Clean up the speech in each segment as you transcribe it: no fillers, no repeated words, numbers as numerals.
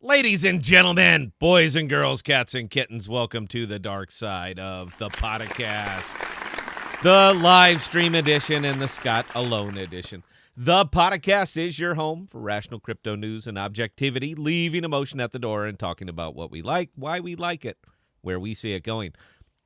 Ladies and gentlemen, boys and girls, cats and kittens, welcome to the dark side of the Podcast, the live stream edition and the Scott Alone edition. The Podcast is your home for rational crypto news and objectivity, leaving emotion at the door and talking about what we like, why we like it, where we see it going.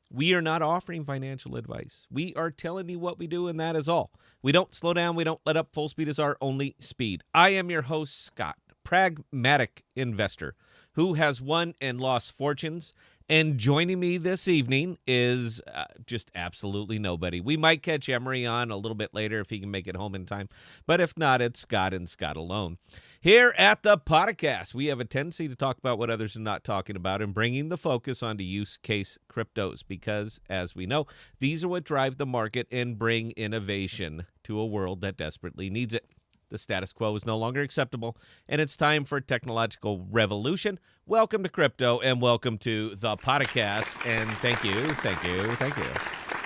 We are not offering financial advice. We are telling you what we do, and that is all. We don't slow down. We don't let up. Full speed is our only speed. I am your host, Scott, pragmatic investor who has won and lost fortunes. And joining me this evening is just absolutely nobody. We might catch Emery on a little bit later if he can make it home in time. But if not, it's Scott and Scott alone. Here at the Podcast, we have a tendency to talk about what others are not talking about and bringing the focus onto use case cryptos because, as we know, these are what drive the market and bring innovation to a world that desperately needs it. The status quo is no longer acceptable, and it's time for technological revolution. Welcome to crypto, and welcome to the Podcast. And thank you.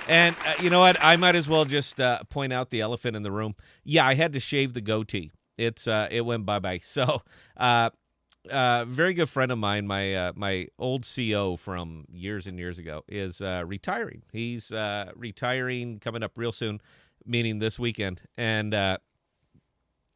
And you know what? I might as well just point out the elephant in the room. Yeah, I had to shave the goatee. It went bye-bye. So, very good friend of mine, my old CO from years and years ago, is retiring. He's retiring coming up real soon, meaning this weekend, and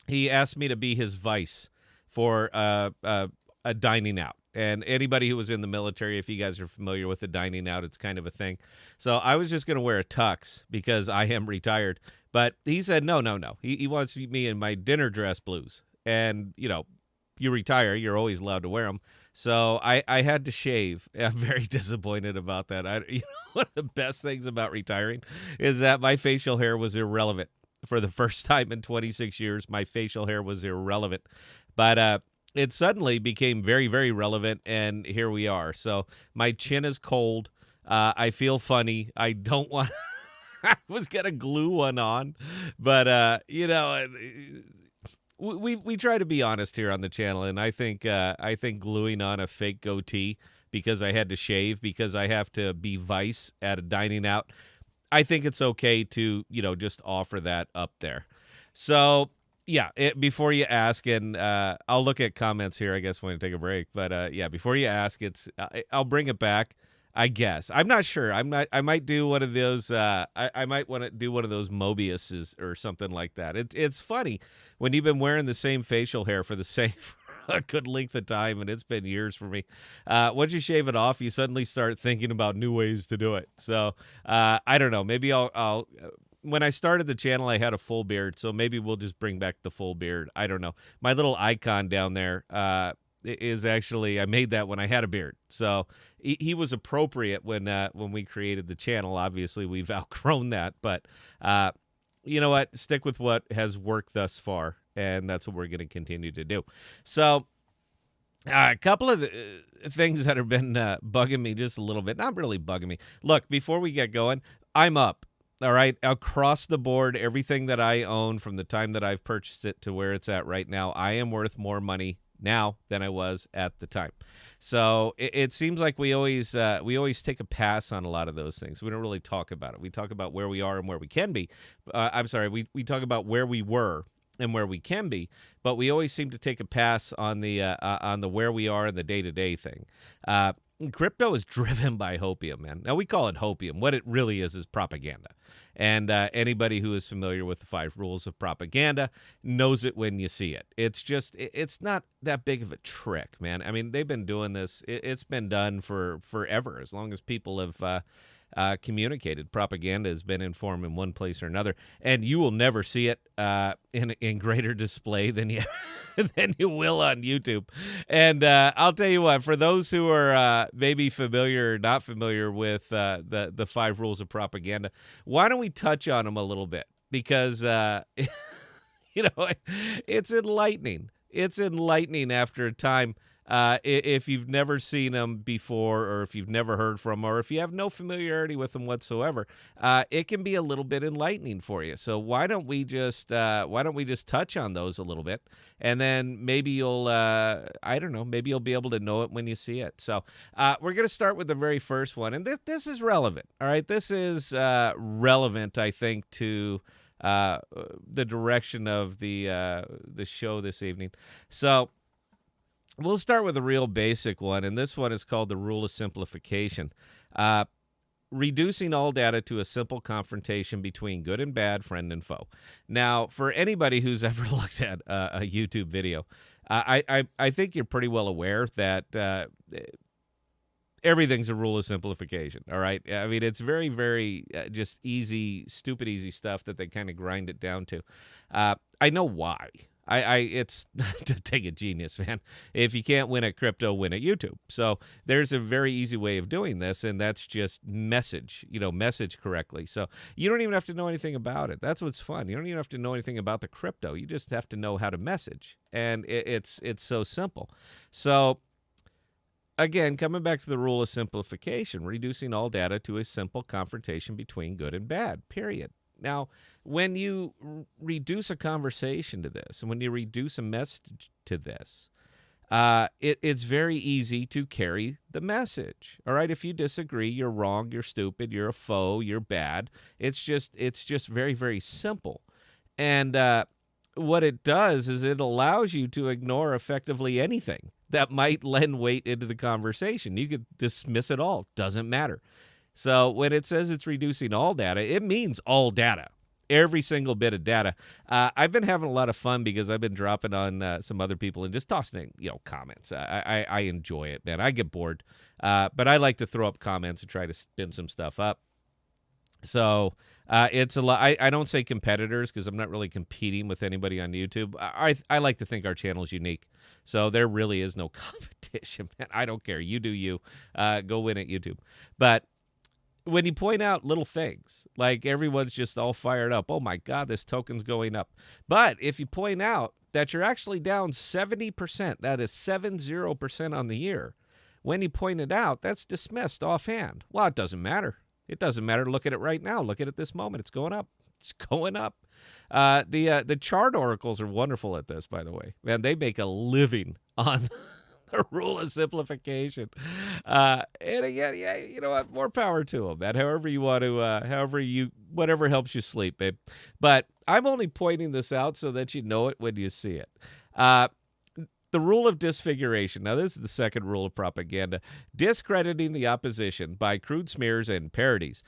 he asked me to be his vice for a dining out. And anybody who was in the military, if you guys are familiar with the dining out, it's kind of a thing. So I was just going to wear a tux because I am retired. But he said, no. He wants me in my dinner dress blues. And, you know, you retire, you're always allowed to wear them. So I had to shave. I'm very disappointed about that. One of the best things about retiring is that my facial hair was irrelevant. For the first time in 26 years, my facial hair was irrelevant. But it suddenly became very, very relevant, and here we are. So my chin is cold. I feel funny. I don't want I was going to glue one on. But, we try to be honest here on the channel, and I think gluing on a fake goatee because I had to shave, because I have to be vice at a dining out, I think it's okay to, just offer that up there. So, yeah, before you ask, and I'll look at comments here, I guess, when I take a break. But, before you ask, I'll bring it back, I guess. I'm not sure. I might do one of those. I might want to do one of those Mobiuses or something like that. It's funny when you've been wearing the same facial hair for the same a good length of time, and it's been years for me. Once you shave it off, you suddenly start thinking about new ways to do it. So I don't know. Maybe I'll when I started the channel, I had a full beard, so maybe we'll just bring back the full beard. I don't know. My little icon down there is actually, I made that when I had a beard. So he was appropriate when we created the channel. Obviously, we've outgrown that, but you know what? Stick with what has worked thus far. And that's what we're going to continue to do. So a couple of things that have been bugging me just a little bit. Not really bugging me. Look, before we get going, I'm up. All right. Across the board, everything that I own from the time that I've purchased it to where it's at right now, I am worth more money now than I was at the time. So it seems like we always take a pass on a lot of those things. We don't really talk about it. We talk about where we are and where we can be. We talk about where we were and where we can be, but we always seem to take a pass on the where we are in the day-to-day thing. Crypto is driven by hopium, man. Now, we call it hopium. What it really is propaganda. And anybody who is familiar with the 5 rules of propaganda knows it when you see it. It's not that big of a trick, man. I mean, they've been doing this. It's been done for forever, as long as people have communicated. Propaganda has been in form in one place or another, and you will never see it in greater display than you than you will on YouTube. And I'll tell you what, for those who are maybe familiar or not familiar with the 5 rules of propaganda, why don't we touch on them a little bit? Because it's enlightening. It's enlightening after a time. If you've never seen them before, or if you've never heard from them, or if you have no familiarity with them whatsoever, it can be a little bit enlightening for you. So why don't we just touch on those a little bit, and then maybe you'll maybe you'll be able to know it when you see it. So we're gonna start with the very first one, and this is relevant. All right, this is relevant, I think, to the direction of the show this evening. So we'll start with a real basic one, and this one is called the Rule of Simplification. Reducing all data to a simple confrontation between good and bad, friend and foe. Now, for anybody who's ever looked at a YouTube video, I think you're pretty well aware that everything's a rule of simplification, all right? I mean, it's very, very just easy, stupid easy stuff that they kind of grind it down to. I know why. It's to take a genius, man. If you can't win at crypto, win at YouTube. So there's a very easy way of doing this, and that's just message correctly. So you don't even have to know anything about it. That's what's fun. You don't even have to know anything about the crypto. You just have to know how to message, and it's so simple. So again, coming back to the rule of simplification, reducing all data to a simple confrontation between good and bad, period. Now, when you reduce a conversation to this, and when you reduce a message to this, it's very easy to carry the message. All right, if you disagree, you're wrong, you're stupid, you're a foe, you're bad. It's just very, very simple. And what it does is it allows you to ignore effectively anything that might lend weight into the conversation. You could dismiss it all. Doesn't matter. So when it says it's reducing all data, it means all data, every single bit of data. I've been having a lot of fun because I've been dropping on some other people and just tossing comments. I enjoy it, man. I get bored, but I like to throw up comments and try to spin some stuff up. So it's a lot. I don't say competitors because I'm not really competing with anybody on YouTube. I like to think our channel is unique. So there really is no competition, man. I don't care. You do you. Go win at YouTube. But when you point out little things, like everyone's just all fired up, oh my God, this token's going up. But if you point out that you're actually down 70%, that is 70% on the year, when you point it out, that's dismissed offhand. Well, it doesn't matter. It doesn't matter. Look at it right now. Look at it this moment. It's going up. It's going up. The chart oracles are wonderful at this, by the way. Man, they make a living on the rule of simplification. And again, yeah, you know what? More power to them, man. However you want to, whatever helps you sleep, babe. But I'm only pointing this out so that you know it when you see it. The rule of disfiguration. Now, this is the second rule of propaganda. Discrediting the opposition by crude smears and parodies.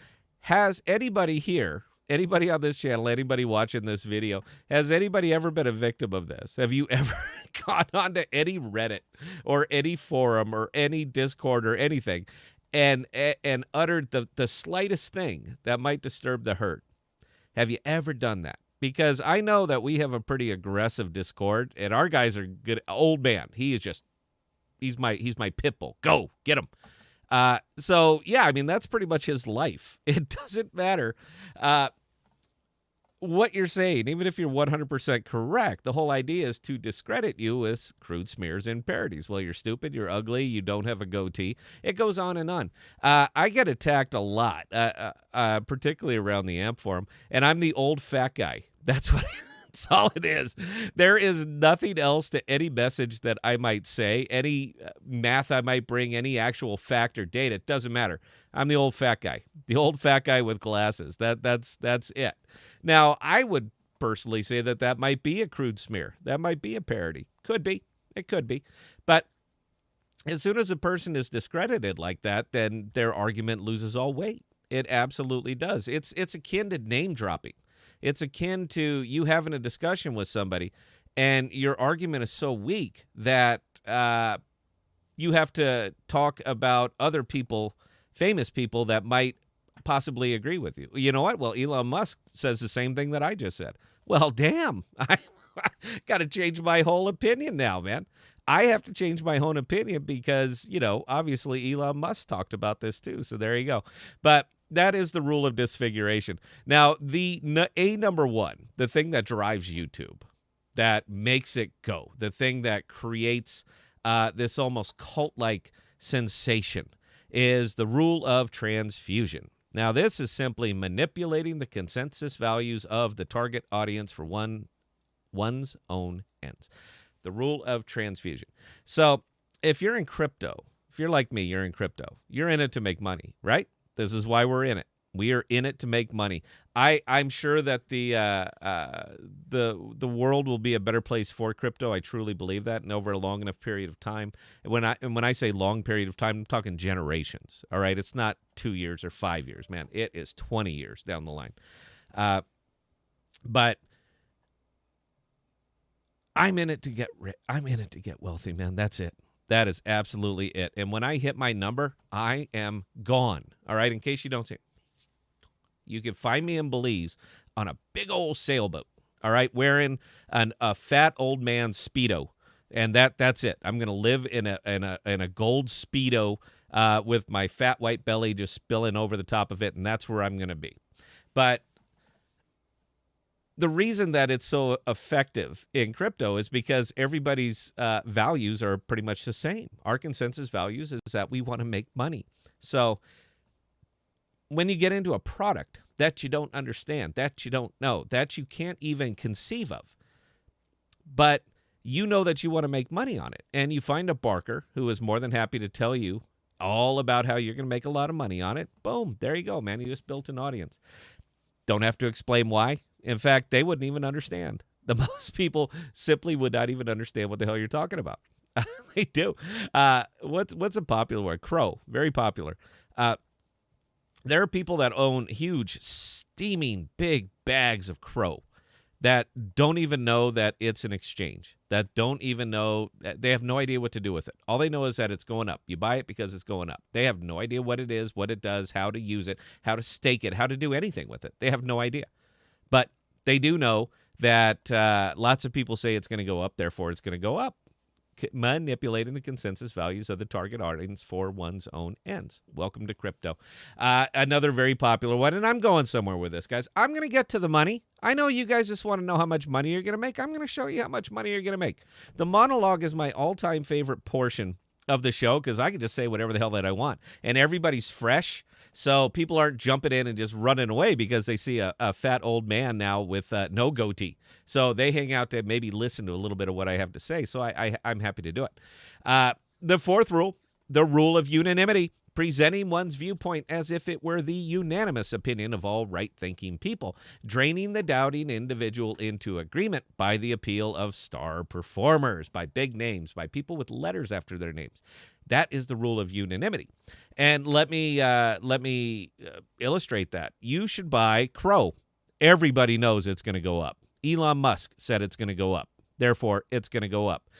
Has anybody here, anybody on this channel, anybody watching this video, has anybody ever been a victim of this? Have you ever gone onto any Reddit or any forum or any Discord or anything and uttered the slightest thing that might disturb the herd? Have you ever done that? Because I know that we have a pretty aggressive Discord, and our guys are good. Old man, he's my pit bull. Go get him. So yeah, I mean that's pretty much his life. It doesn't matter what you're saying, even if you're 100% correct. The whole idea is to discredit you with crude smears and parodies. Well, you're stupid, you're ugly, you don't have a goatee. It goes on and on. I get attacked a lot, particularly around the AMP forum, and I'm the old fat guy. That's what. That's all it is. There is nothing else to any message that I might say, any math I might bring, any actual fact or data. It doesn't matter. I'm the old fat guy. The old fat guy with glasses. That's it. Now, I would personally say that might be a crude smear. That might be a parody. Could be. It could be. But as soon as a person is discredited like that, then their argument loses all weight. It absolutely does. It's akin to name dropping. It's akin to you having a discussion with somebody and your argument is so weak that you have to talk about other people, famous people that might possibly agree with you. You know what? Well, Elon Musk says the same thing that I just said. Well, damn, I got to change my whole opinion now, man. I have to change my own opinion because, obviously Elon Musk talked about this too. So there you go. But that is the rule of disfiguration. Now, number one, the thing that drives YouTube, that makes it go, the thing that creates this almost cult-like sensation is the rule of transfusion. Now, this is simply manipulating the consensus values of the target audience for one's own ends. The rule of transfusion. So if you're in crypto, if you're like me, you're in crypto, you're in it to make money, right? This is why we're in it. We are in it to make money. I'm sure that the world will be a better place for crypto. I truly believe that, and over a long enough period of time. And when I say long period of time, I'm talking generations. All right, it's not 2 years or 5 years, man. It is 20 years down the line. But I'm in it to get rich. I'm in it to get wealthy, man. That's it. That is absolutely it. And when I hit my number, I am gone. All right, in case you don't see it. You can find me in Belize on a big old sailboat, all right, wearing a fat old man Speedo, and that's it. I'm going to live in a gold Speedo with my fat white belly just spilling over the top of it, and that's where I'm going to be. But the reason that it's so effective in crypto is because everybody's values are pretty much the same. Our consensus values is that we want to make money. So when you get into a product that you don't understand, that you don't know, that you can't even conceive of, but you know that you want to make money on it, and you find a barker who is more than happy to tell you all about how you're going to make a lot of money on it, boom, there you go, man. You just built an audience. Don't have to explain why. In fact, they wouldn't even understand. The most people simply would not even understand what the hell you're talking about. They do. What's a popular word? Crow. Very popular. There are people that own huge, steaming, big bags of crow that don't even know that it's an exchange, that don't even know, they have no idea what to do with it. All they know is that it's going up. You buy it because it's going up. They have no idea what it is, what it does, how to use it, how to stake it, how to do anything with it. They have no idea. But they do know that lots of people say it's going to go up, therefore it's going to go up. Manipulating the consensus values of the target audience for one's own ends. Welcome to crypto. Another very popular one, and I'm going somewhere with this, guys. I'm going to get to the money. I know you guys just want to know how much money you're going to make. I'm going to show you how much money you're going to make. The monologue is my all-time favorite portion of the show because I can just say whatever the hell that I want, and everybody's fresh. So people aren't jumping in and just running away because they see a fat old man now with no goatee. So they hang out to maybe listen to a little bit of what I have to say. So I'm happy to do it. The fourth rule, the rule of unanimity, presenting one's viewpoint as if it were the unanimous opinion of all right-thinking people, draining the doubting individual into agreement by the appeal of star performers, by big names, by people with letters after their names. That is the rule of unanimity. And let me illustrate that. You should buy Crow. Everybody knows it's going to go up. Elon Musk said it's going to go up. Therefore, it's going to go up.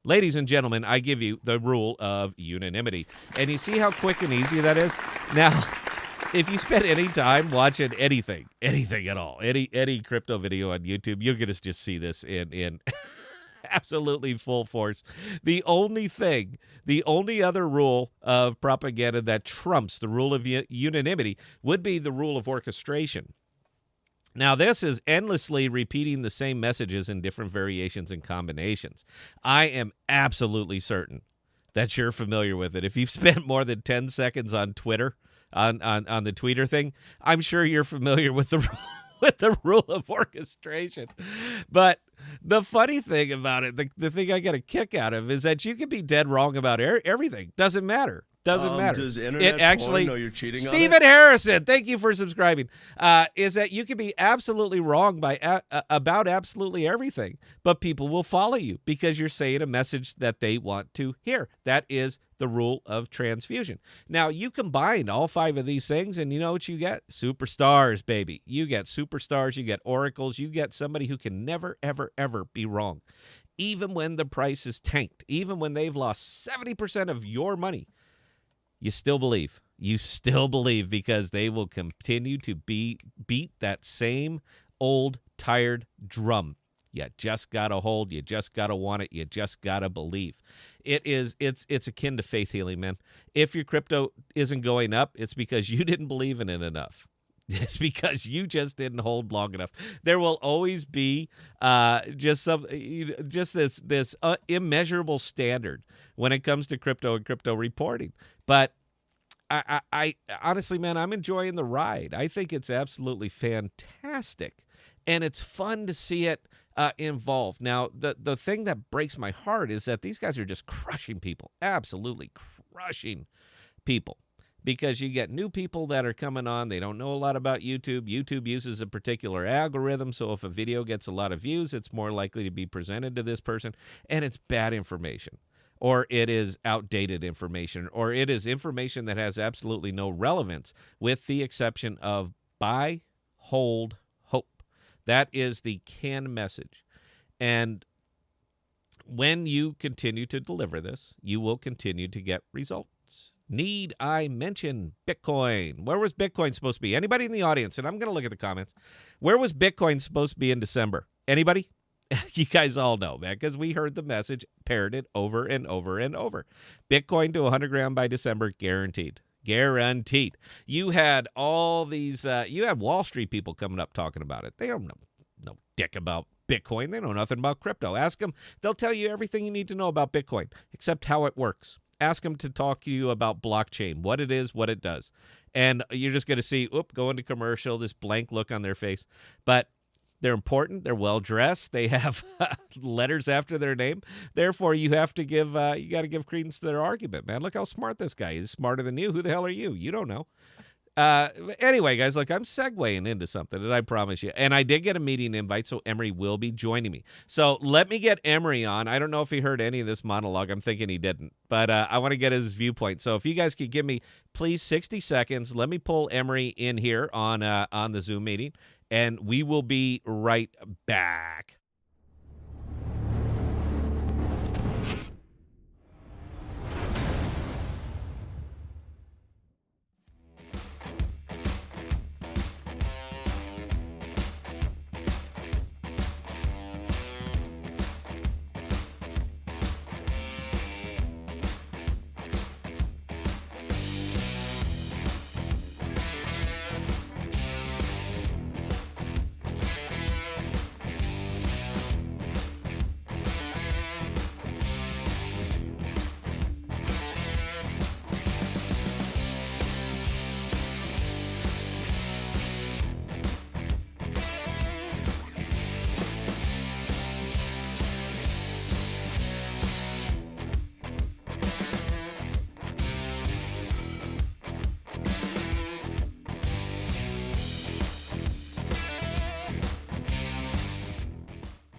Ladies and gentlemen, I give you the rule of unanimity. And you see how quick and easy that is? Now, if you spend any time watching anything at all, any crypto video on YouTube, you're going to just see this in absolutely full force. The only other rule of propaganda that trumps the rule of unanimity would be the rule of orchestration. Now, this is endlessly repeating the same messages in different variations and combinations. I am absolutely certain that you're familiar with it. If you've spent more than 10 seconds on Twitter, on the tweeter thing, I'm sure you're familiar with the rule of orchestration. But the funny thing about it, the thing I get a kick out of is that you can be dead wrong about everything. Doesn't matter. Doesn't matter. Does internet porn know you're cheating on it? Stephen Harrison, thank you for subscribing. Is that you can be absolutely wrong about absolutely everything, but people will follow you because you're saying a message that they want to hear. That is the rule of transfusion. Now, you combine all 5 of these things, and you know what you get? Superstars, baby. You get superstars, you get oracles, you get somebody who can never, ever, ever be wrong. Even when the price is tanked, even when they've lost 70% of your money, you still believe. You still believe because they will continue to beat that same old, tired drum. You just got to hold. You just got to want it. You just got to believe. It's akin to faith healing, man. If your crypto isn't going up, it's because you didn't believe in it enough. It's because you just didn't hold long enough. There will always be just this immeasurable standard when it comes to crypto and crypto reporting. But I honestly, man, I'm enjoying the ride. I think it's absolutely fantastic, and it's fun to see it involved. Now, the thing that breaks my heart is that these guys are just crushing people, absolutely crushing people, because you get new people that are coming on. They don't know a lot about YouTube. YouTube uses a particular algorithm, so if a video gets a lot of views, it's more likely to be presented to this person, and it's bad information, or it is outdated information, or it is information that has absolutely no relevance, with the exception of buy, hold, hope. That is the canned message. And when you continue to deliver this, you will continue to get results. Need I mention Bitcoin? Where was Bitcoin supposed to be? Anybody in the audience? And I'm going to look at the comments. Where was Bitcoin supposed to be in December? Anybody? You guys all know, man, because we heard the message parroted over and over and over. Bitcoin to 100 grand by December, guaranteed. Guaranteed. You had all these, you had Wall Street people coming up talking about it. They don't know no dick about Bitcoin. They know nothing about crypto. Ask them. They'll tell you everything you need to know about Bitcoin, except how it works. Ask them to talk to you about blockchain, what it is, what it does. And you're just going to see, go into commercial, this blank look on their face. But they're important. They're well-dressed. They have letters after their name. Therefore, you have to give, you got to give credence to their argument, man. Look how smart this guy is. Smarter than you. Who the hell are you? You don't know. Anyway, guys, look, I'm segueing into something that I promise you. And I did get a meeting invite, so Emery will be joining me. So let me get Emery on. I don't know if he heard any of this monologue. I'm thinking he didn't. But I want to get his viewpoint. So if you guys could give me, please, 60 seconds. Let me pull Emery in here on the Zoom meeting. And we will be right back.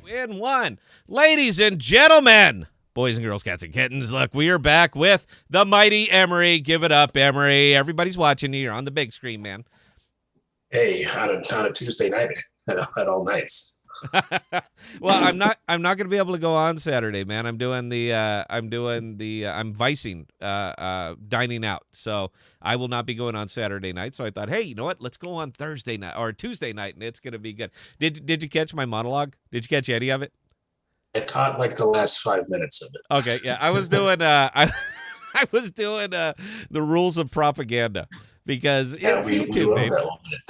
In one. Ladies and gentlemen, boys and girls, cats and kittens, look, we are back with the mighty Emery. Give it up, Emery. Everybody's watching you. You're on the big screen, man. Hey, on a Tuesday night at all nights. Well, I'm not going to be able to go on Saturday, man. I'm vicing, dining out. So I will not be going on Saturday night. So I thought, hey, you know what? Let's go on Thursday night or Tuesday night, and it's going to be good. Did you catch my monologue? Did you catch any of it? I caught like the last 5 minutes of it. Okay, yeah, I was doing I was doing the rules of propaganda. Because it's YouTube, baby.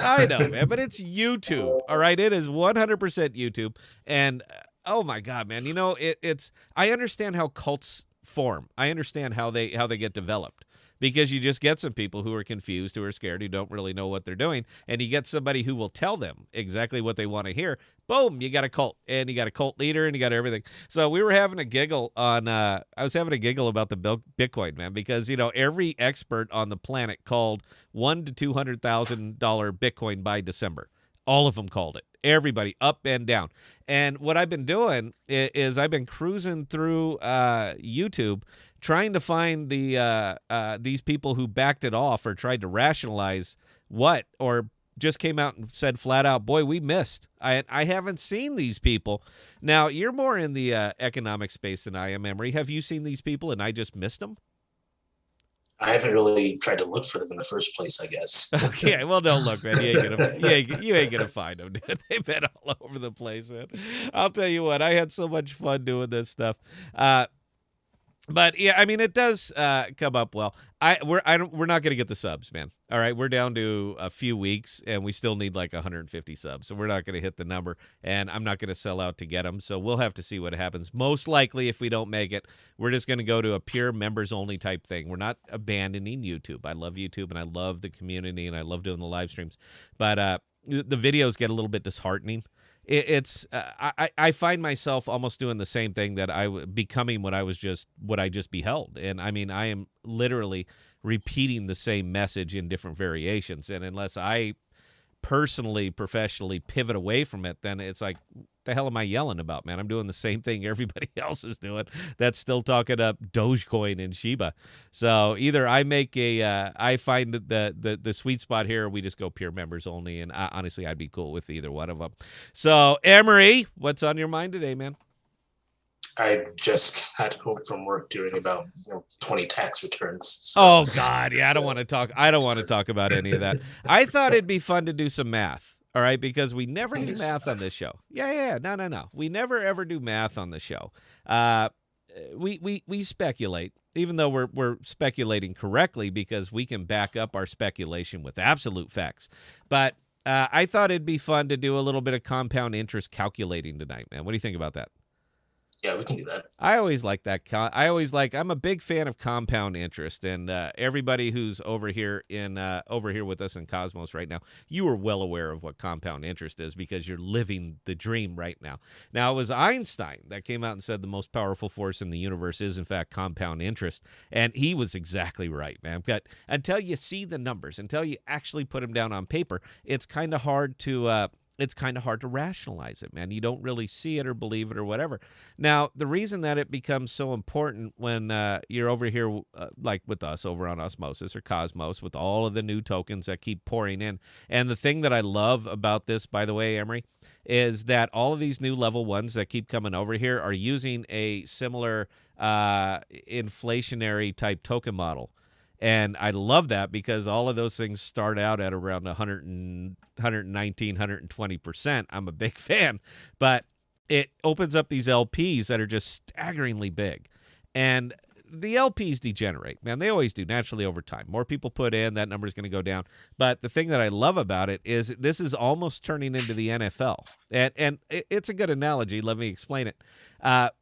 I know, man, but it's YouTube. All right, it is 100% YouTube. And oh my God, man, you know it's. I understand how cults form. I understand how they get developed. Because you just get some people who are confused, who are scared, who don't really know what they're doing, and you get somebody who will tell them exactly what they want to hear. Boom, you got a cult, and you got a cult leader, and you got everything. So we were having a giggle on. I was having a giggle about the Bitcoin, man, because every expert on the planet called $100,000 to $200,000 Bitcoin by December. All of them called it. Everybody, up and down. And what I've been doing is I've been cruising through YouTube trying to find these people who backed it off or tried to rationalize what, or just came out and said flat out, boy, we missed. I haven't seen these people. Now, you're more in the economic space than I am, Emery. Have you seen these people and I just missed them? I haven't really tried to look for them in the first place, I guess. Okay, well, don't look, man. You ain't gonna find them, dude. They've been all over the place, man. I'll tell you what, I had so much fun doing this stuff. But yeah, I mean, it does come up well. We're not gonna get the subs, man. All right, we're down to a few weeks, and we still need like 150 subs, so we're not gonna hit the number. And I'm not gonna sell out to get them, so we'll have to see what happens. Most likely, if we don't make it, we're just gonna go to a pure members only type thing. We're not abandoning YouTube. I love YouTube, and I love the community, and I love doing the live streams. But the videos get a little bit disheartening. I find myself almost doing the same thing that becoming what I just beheld. And I mean, I am literally repeating the same message in different variations. And unless I personally, professionally pivot away from it, then it's like, the hell am I yelling about, man? I'm doing the same thing everybody else is doing that's still talking up Dogecoin and Shiba. So either I find the sweet spot here, or we just go pure members only. And honestly, I'd be cool with either one of them. So, Emery, what's on your mind today, man? I just got home from work doing about 20 tax returns. So. Oh God, yeah, I don't want to talk about any of that. I thought it'd be fun to do some math. All right, because we never do math on this show. Yeah, no. We never ever do math on the show. We speculate, even though we're speculating correctly because we can back up our speculation with absolute facts. But I thought it'd be fun to do a little bit of compound interest calculating tonight, man. What do you think about that? Yeah, we can do that. I always like that. I'm a big fan of compound interest, and everybody who's over here with us in Cosmos right now, you are well aware of what compound interest is because you're living the dream right now. Now, it was Einstein that came out and said the most powerful force in the universe is, in fact, compound interest, and he was exactly right, man. But until you see the numbers, until you actually put them down on paper, it's kind of hard to rationalize it, man. You don't really see it or believe it or whatever. Now, the reason that it becomes so important when you're over here, like with us over on Osmosis or Cosmos, with all of the new tokens that keep pouring in. And the thing that I love about this, by the way, Emery, is that all of these new level ones that keep coming over here are using a similar inflationary type token model. And I love that because all of those things start out at around 119, 120%. I'm a big fan. But it opens up these LPs that are just staggeringly big. And the LPs degenerate, man. They always do, naturally over time. More people put in, that number is going to go down. But the thing that I love about it is this is almost turning into the NFL. And it's a good analogy. Let me explain it.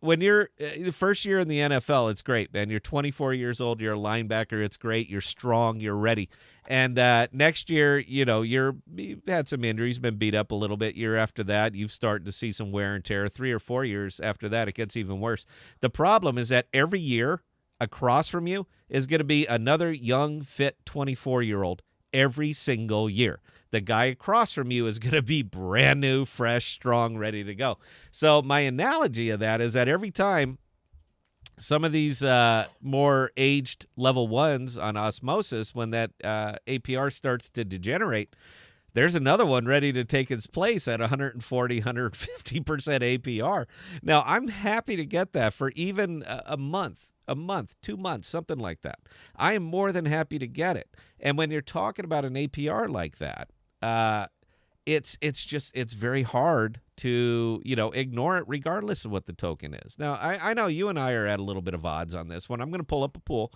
When you're the first year in the NFL, it's great, man. You're 24 years old. You're a linebacker. It's great. You're strong. You're ready. And next year, you've had some injuries, been beat up a little bit. Year after that, you've started to see some wear and tear. 3 or 4 years after that, it gets even worse. The problem is that every year across from you is going to be another young, fit 24-year-old every single year. The guy across from you is going to be brand new, fresh, strong, ready to go. So my analogy of that is that every time some of these more aged level ones on Osmosis, when that APR starts to degenerate, there's another one ready to take its place at 140, 150% APR. Now, I'm happy to get that for even a month, 2 months, something like that. I am more than happy to get it. And when you're talking about an APR like that, it's very hard to, ignore it regardless of what the token is. Now, I know you and I are at a little bit of odds on this one. I'm going to pull up a pool.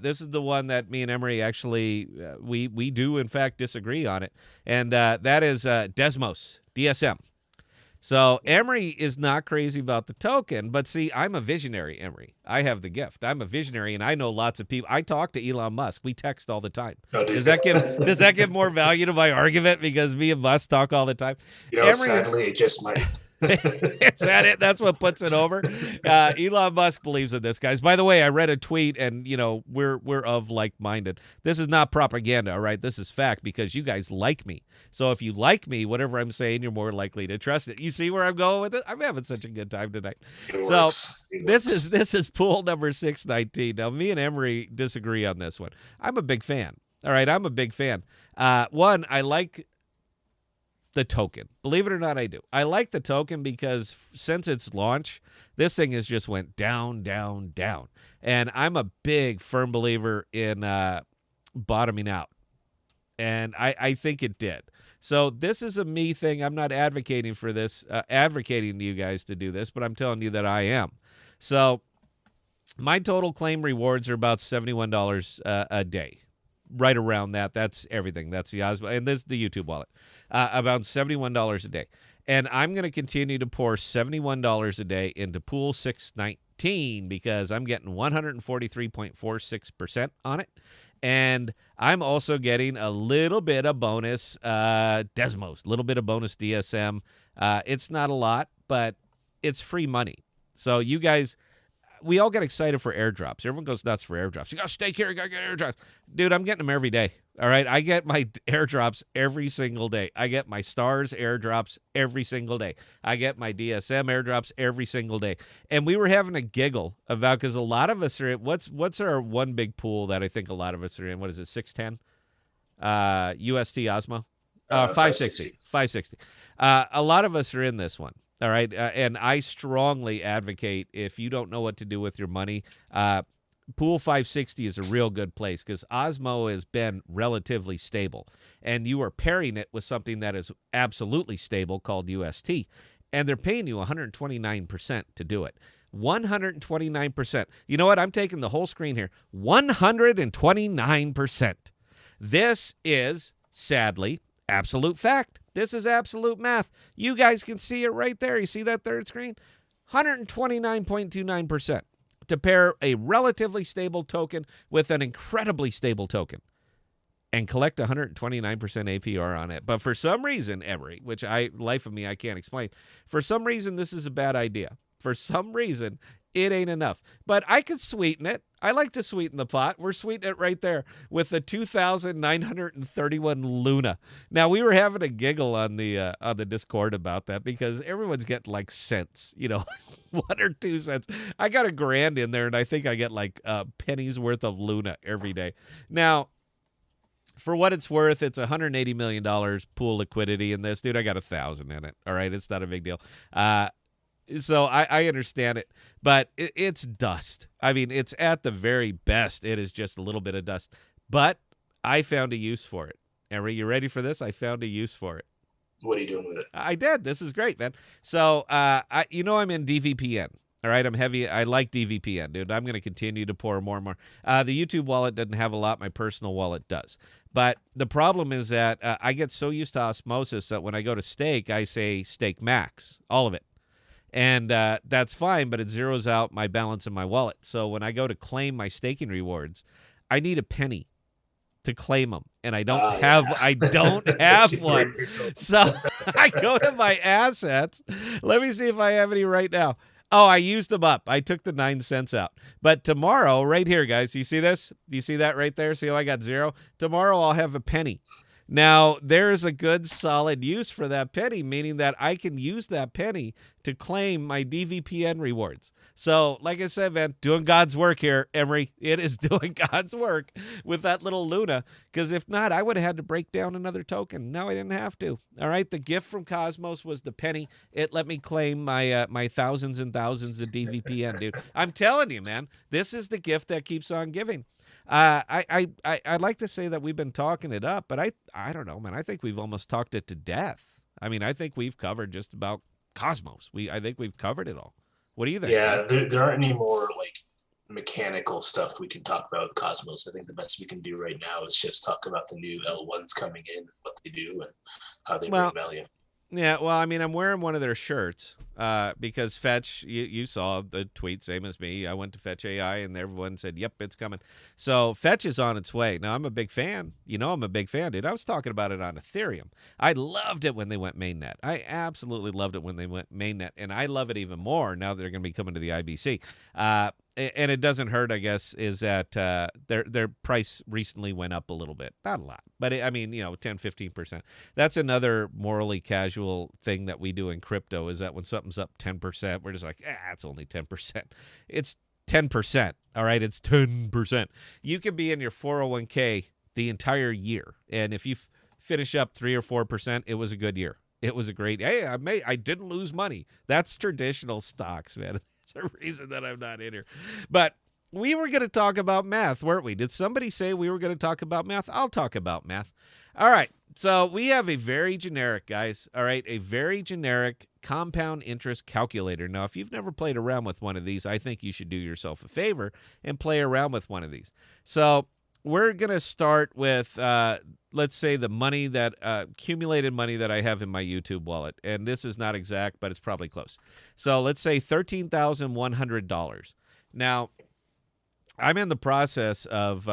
This is the one that me and Emery actually, we do in fact disagree on it. And that is Desmos, DSM. So Emery is not crazy about the token, but see, I'm a visionary, Emery. I have the gift. I'm a visionary, and I know lots of people. I talk to Elon Musk. We text all the time. No, Does that give more value to my argument because me and Musk talk all the time? Sadly, it just might. Is that it? That's what puts it over. Elon Musk believes in this, guys. By the way, I read a tweet, and we're of like-minded. This is not propaganda, all right? This is fact because you guys like me. So if you like me, whatever I'm saying, you're more likely to trust it. You see where I'm going with it? I'm having such a good time tonight. This is pool number 619. Now, me and Emery disagree on this one. I'm a big fan. All right, I'm a big fan. One, I like the token. Believe it or not, I do. I like the token because since its launch, this thing has just went down, down, down. And I'm a big, firm believer in bottoming out. And I think it did. So this is a me thing. I'm not advocating for this, advocating to you guys to do this, but I'm telling you that I am. So my total claim rewards are about $71 a day. Right around that. That's everything. That's the Osmo. And this is the YouTube wallet. About $71 a day. And I'm going to continue to pour $71 a day into pool 619 because I'm getting 143.46% on it. And I'm also getting a little bit of bonus Desmos, a little bit of bonus DSM. It's not a lot, but it's free money. So you guys, we all get excited for airdrops. Everyone goes nuts for airdrops. You got to stake here. You got to get airdrops. Dude, I'm getting them every day. All right. I get my airdrops every single day. I get my stars airdrops every single day. I get my DSM airdrops every single day. And we were having a giggle about, because a lot of us are in, what's our one big pool that I think a lot of us are in? What is it? 610? UST Osmo? 560. 560. A lot of us are in this one. All right. And I strongly advocate, if you don't know what to do with your money, Pool 560 is a real good place because Osmo has been relatively stable. And you are pairing it with something that is absolutely stable called UST. And they're paying you 129% to do it. 129%. You know what? I'm taking the whole screen here. 129%. This is, sadly, absolute fact. This is absolute math. You guys can see it right there. You see that third screen? 129.29% to pair a relatively stable token with an incredibly stable token and collect 129% APR on it. But for some reason, Emery, which life of me, I can't explain. For some reason, this is a bad idea. For some reason, it ain't enough. But I could sweeten it. I like to sweeten the pot. We're sweetening it right there with the 2,931 Luna. Now, we were having a giggle on the Discord about that because everyone's getting like cents, 1 or 2 cents. I got $1,000 in there, and I think I get like pennies worth of Luna every day. Now, for what it's worth, it's $180 million pool liquidity in this. Dude, I got 1,000 in it. All right, it's not a big deal. So I understand it, but it's dust. I mean, it's at the very best. It is just a little bit of dust. But I found a use for it. Emery, you ready for this? I found a use for it. What are you doing with it? I did. This is great, man. So, I'm in DVPN. All right, I'm heavy. I like DVPN, dude. I'm going to continue to pour more and more. The YouTube wallet doesn't have a lot. My personal wallet does. But the problem is that I get so used to osmosis that when I go to stake, I say stake max, all of it. And that's fine, but it zeroes out my balance in my wallet. So when I go to claim my staking rewards, I need a penny to claim them, and I don't have one. So I go to my assets. Let me see if I have any right now. Oh, I used them up. I took the 9 cents out. But tomorrow, right here, guys, you see this? You see that right there? See how I got 0? Tomorrow I'll have a penny. Now, there is a good solid use for that penny, meaning that I can use that penny to claim my DVPN rewards. So, like I said, man, doing God's work here, Emery. It is doing God's work with that little Luna, because if not, I would have had to break down another token. No, I didn't have to. All right, the gift from Cosmos was the penny. It let me claim my my thousands and thousands of DVPN, dude. I'm telling you, man, this is the gift that keeps on giving. I'd like to say that we've been talking it up, but I don't know, man. I think we've almost talked it to death. I mean, I think we've covered just about Cosmos. I think we've covered it all. What do you think? Yeah, there aren't any more like mechanical stuff we can talk about with Cosmos. I think the best we can do right now is just talk about the new L1s coming in, what they do, and how they bring value. Yeah, well, I mean, I'm wearing one of their shirts because Fetch, you saw the tweet, same as me. I went to Fetch AI, and everyone said, yep, it's coming. So Fetch is on its way. Now, I'm a big fan. I'm a big fan, dude. I was talking about it on Ethereum. I loved it when they went mainnet. I absolutely loved it when they went mainnet, and I love it even more now that they're going to be coming to the IBC. And it doesn't hurt, I guess, is that their price recently went up a little bit. Not a lot, but 10, 15%. That's another morally casual thing that we do in crypto is that when something's up 10%, we're just like, it's only 10%. It's 10%, all right? It's 10%. You could be in your 401k the entire year, and if you finish up 3 or 4%, it was a good year. It was a great, I didn't lose money. That's traditional stocks, man. There's a reason that I'm not in here. But we were going to talk about math, weren't we? Did somebody say we were going to talk about math? I'll talk about math. All right. So we have a very generic, guys, all right, a very generic compound interest calculator. Now, if you've never played around with one of these, I think you should do yourself a favor and play around with one of these. So we're going to start with, let's say, the money that accumulated money that I have in my YouTube wallet. And this is not exact, but it's probably close. So let's say $13,100. Now, I'm in the process of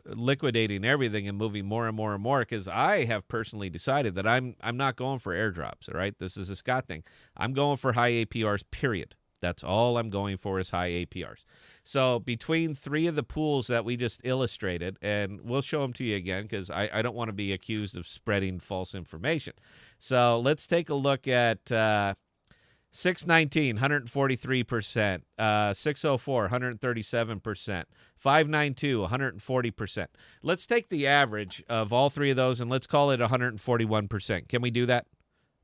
liquidating everything and moving more and more and more because I have personally decided that I'm not going for airdrops, all right? This is a Scott thing. I'm going for high APRs, period. That's all I'm going for is high APRs. So between 3 of the pools that we just illustrated, and we'll show them to you again because I don't want to be accused of spreading false information. So let's take a look at 619, 143%, 604, 137%, 592, 140%. Let's take the average of all 3 of those and let's call it 141%. Can we do that?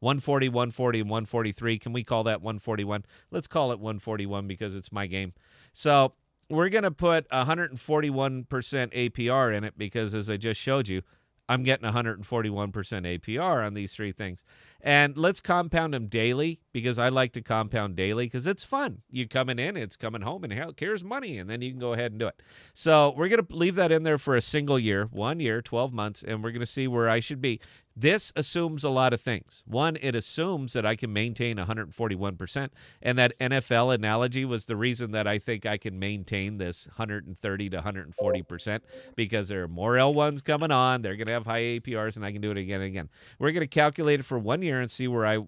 140, 140, and 143. Can we call that 141? Let's call it 141 because it's my game. So we're going to put 141% APR in it because, as I just showed you, I'm getting 141% APR on these 3 things. And let's compound them daily because I like to compound daily because it's fun. You're coming in, it's coming home, and here's money, and then you can go ahead and do it. So we're going to leave that in there for a single year, 1 year, 12 months, and we're going to see where I should be. This assumes a lot of things. One, it assumes that I can maintain 141%, and that NFL analogy was the reason that I think I can maintain this 130 to 140% because there are more L1s coming on. They're going to have high APRs, and I can do it again and again. We're going to calculate it for 1 year and see where I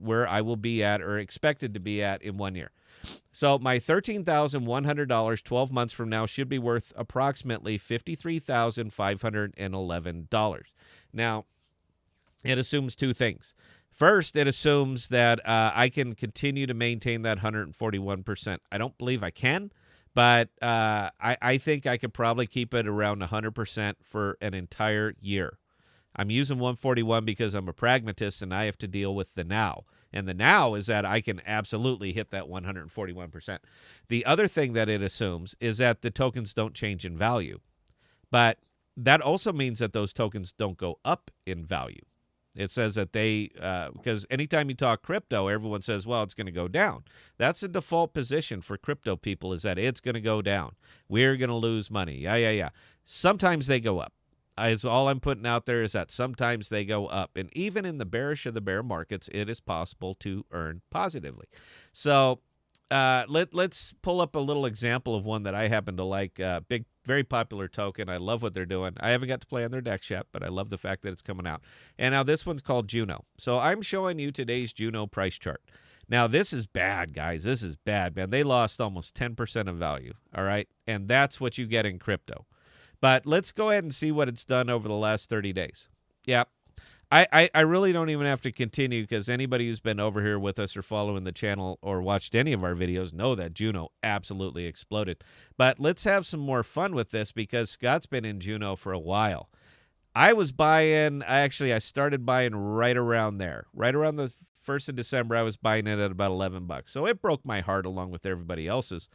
will be at or expected to be at in 1 year. So my $13,100 12 months from now should be worth approximately $53,511. Now, it assumes 2 things. First, it assumes that I can continue to maintain that 141%. I don't believe I can, but I think I could probably keep it around 100% for an entire year. I'm using 141 because I'm a pragmatist and I have to deal with the now. And the now is that I can absolutely hit that 141%. The other thing that it assumes is that the tokens don't change in value. But that also means that those tokens don't go up in value. It says that they, because anytime you talk crypto, everyone says, well, it's going to go down. That's the default position for crypto people is that it's going to go down. We're going to lose money. Yeah. Sometimes they go up. All I'm putting out there is that sometimes they go up. And even in the bearish of the bear markets, it is possible to earn positively. So let's pull up a little example of one that I happen to like. Big, very popular token. I love what they're doing. I haven't got to play on their decks yet, but I love the fact that it's coming out. And now this one's called Juno. So I'm showing you today's Juno price chart. Now, this is bad, guys. This is bad, man. They lost almost 10% of value, all right? And that's what you get in crypto. But let's go ahead and see what it's done over the last 30 days. Yeah, I really don't even have to continue because anybody who's been over here with us or following the channel or watched any of our videos know that Juno absolutely exploded. But let's have some more fun with this because Scott's been in Juno for a while. I was buying, I started buying right around there. Right around the 1st of December, I was buying it at about $11. So it broke my heart along with everybody else's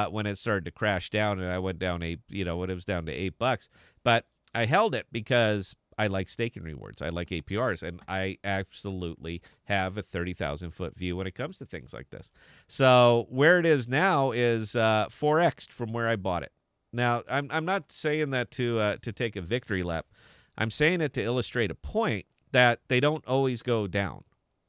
when it started to crash down and I went down when it was down to $8. But I held it because I like staking rewards. I like APRs, and I absolutely have a 30,000-foot view when it comes to things like this. So where it is now is 4x'd from where I bought it. Now, I'm not saying that to take a victory lap. I'm saying it to illustrate a point that they don't always go down.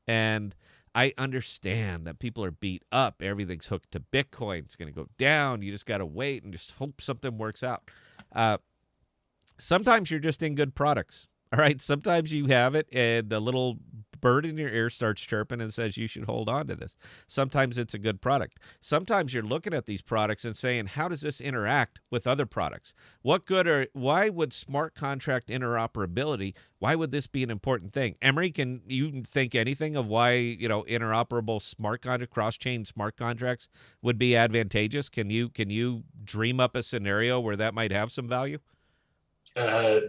And I understand that people are beat up. Everything's hooked to Bitcoin. It's going to go down. You just got to wait and just hope something works out. Sometimes you're just in good products. All right. Sometimes you have it and the little bird in your ear starts chirping and says you should hold on to this. Sometimes it's a good product. Sometimes you're looking at these products and saying, how does this interact with other products? Why would smart contract interoperability, why would this be an important thing? Emery, can you think anything of why, interoperable smart contract, cross-chain smart contracts would be advantageous? Can you dream up a scenario where that might have some value?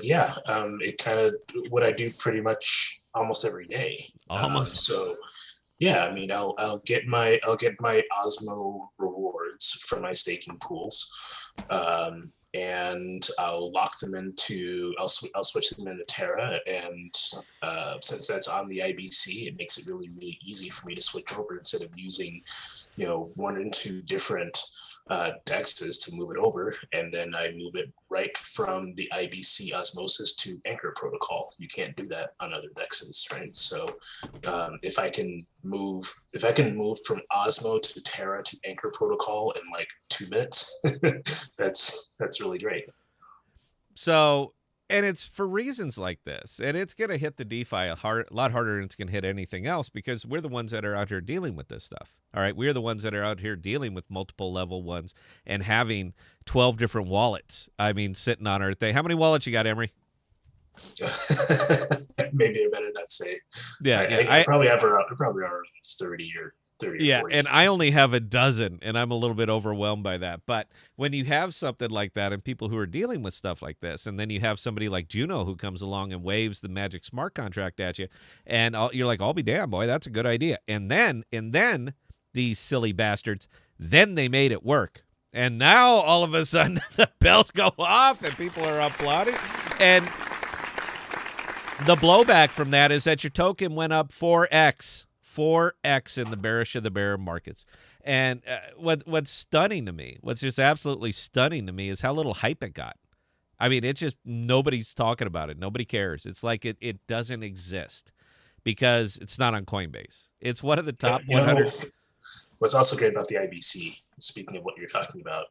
Yeah, it kind of what I do pretty much almost every day. So yeah, I mean, I'll get my Osmo rewards from my staking pools, and I'll lock them into. I'll switch them into Terra, and since that's on the IBC, it makes it really easy for me to switch over instead of using, one and two different dexes to move it over, and then I move it right from the IBC osmosis to Anchor protocol. You can't do that on other dexes, right? So if I can move from Osmo to Terra to Anchor protocol in like 2 minutes, that's really great. So, and it's for reasons like this, and it's going to hit the DeFi a lot harder than it's going to hit anything else, because we're the ones that are out here dealing with this stuff. All right, we're the ones that are out here dealing with multiple level ones and having 12 different wallets. I mean, sitting on our thing. How many wallets you got, Emery? Maybe I better not say. Yeah, I probably have around 30 or 30. Yeah, 40. and I only have a dozen, and I'm a little bit overwhelmed by that. But when you have something like that and people who are dealing with stuff like this, and then you have somebody like Juno who comes along and waves the magic smart contract at you, and you're like, I'll be damned, boy, that's a good idea. And then these silly bastards, then they made it work. And now all of a sudden the bells go off and people are applauding. And the blowback from that is that your token went up 4x in the bearish of the bear markets. And what's stunning to me, what's just absolutely stunning to me, is how little hype it got. I mean, it's just nobody's talking about it. Nobody cares. It's like it doesn't exist because it's not on Coinbase. It's one of the top 100. What's also great about the IBC, speaking of what you're talking about,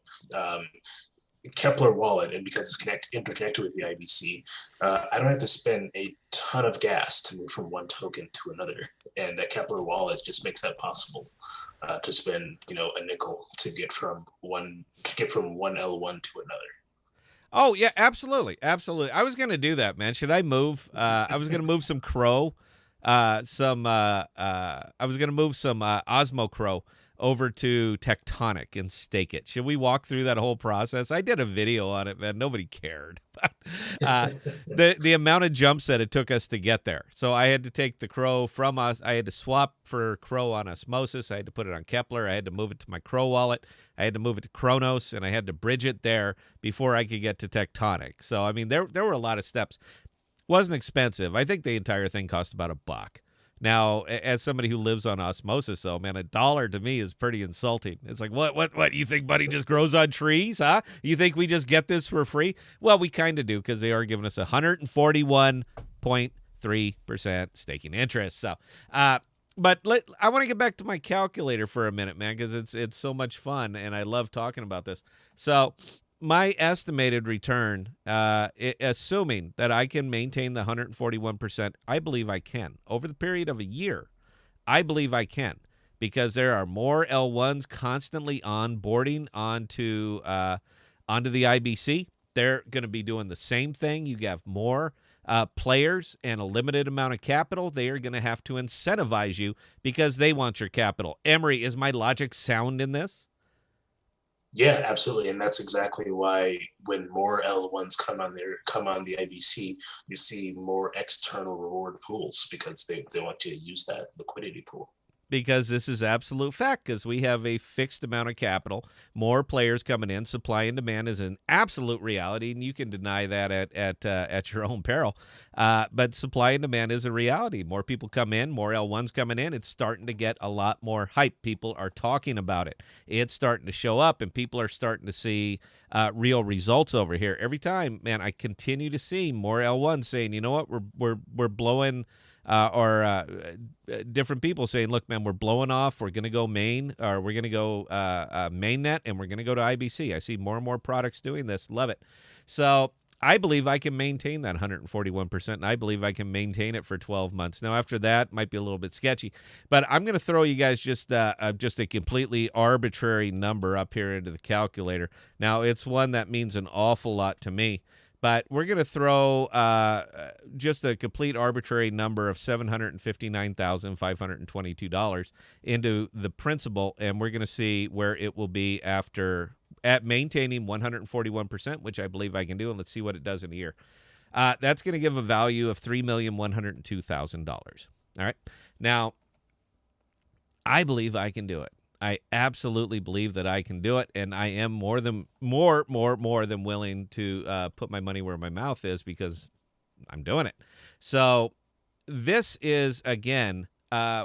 Kepler wallet, and because it's interconnected with the IBC, I don't have to spend a ton of gas to move from one token to another, and that Kepler wallet just makes that possible. To spend a nickel to get from one L1 to another. Oh yeah, absolutely. I was gonna do that, man. Should I move? I was gonna move some Crow, I was gonna move some Osmo Crow over to Tectonic and stake it. Should we walk through that whole process? I did a video on it, man. Nobody cared. The amount of jumps that it took us to get there. So I had to take the Crow from us. I had to swap for Crow on Osmosis. I had to put it on Kepler. I had to move it to my Crow wallet. I had to move it to Kronos, and I had to bridge it there before I could get to Tectonic. So, I mean, there were a lot of steps. Wasn't expensive. I think the entire thing cost about $1. Now, as somebody who lives on osmosis, though, man, $1 to me is pretty insulting. It's like, what? You think money just grows on trees, huh? You think we just get this for free? Well, we kind of do, because they are giving us 141.3% staking interest. So, but I want to get back to my calculator for a minute, man, because it's so much fun, and I love talking about this. So, my estimated return, assuming that I can maintain the 141%, I believe I can. Over the period of a year, I believe I can, because there are more L1s constantly onboarding onto the IBC. They're going to be doing the same thing. You have more players and a limited amount of capital. They are going to have to incentivize you because they want your capital. Emery, is my logic sound in this? Yeah, absolutely, and that's exactly why when more L1s come on the IBC, you see more external reward pools, because they want you to use that liquidity pool. Because this is absolute fact, because we have a fixed amount of capital, more players coming in, supply and demand is an absolute reality, and you can deny that at your own peril. But supply and demand is a reality. More people come in, more L1s coming in. It's starting to get a lot more hype. People are talking about it. It's starting to show up, and people are starting to see real results over here. Every time, man, I continue to see more L1s saying, you know what, we're blowing different people saying, look, man, we're blowing off. We're going to go main, or we're going to go mainnet, and we're going to go to IBC. I see more and more products doing this. Love it. So I believe I can maintain that 141%, and I believe I can maintain it for 12 months. Now, after that, might be a little bit sketchy, but I'm going to throw you guys just a completely arbitrary number up here into the calculator. Now, it's one that means an awful lot to me, but we're going to throw just a complete arbitrary number of $759,522 into the principal, and we're going to see where it will be after at maintaining 141%, which I believe I can do, and let's see what it does in a year. That's going to give a value of $3,102,000. All right. Now, I believe I can do it. I absolutely believe that I can do it, and I am more than willing to put my money where my mouth is because I'm doing it. So this is, again,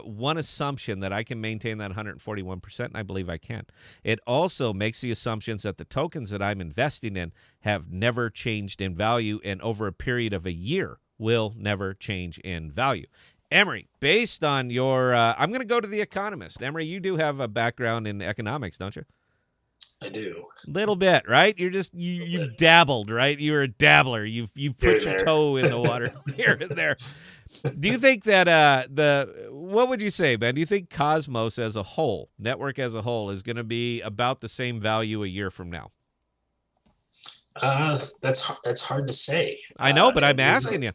one assumption that I can maintain that 141%, and I believe I can. It also makes the assumptions that the tokens that I'm investing in have never changed in value, and over a period of a year will never change in value. Emery, based on your, I'm going to go to The Economist. Emery, you do have a background in economics, don't you? I do. Little bit, right? You're just you've dabbled, right? You're a dabbler. You've put your toe in the water here and there. Do you think that what would you say, Ben? Do you think Cosmos as a whole, network as a whole, is going to be about the same value a year from now? That's hard to say. I know, but I'm asking you.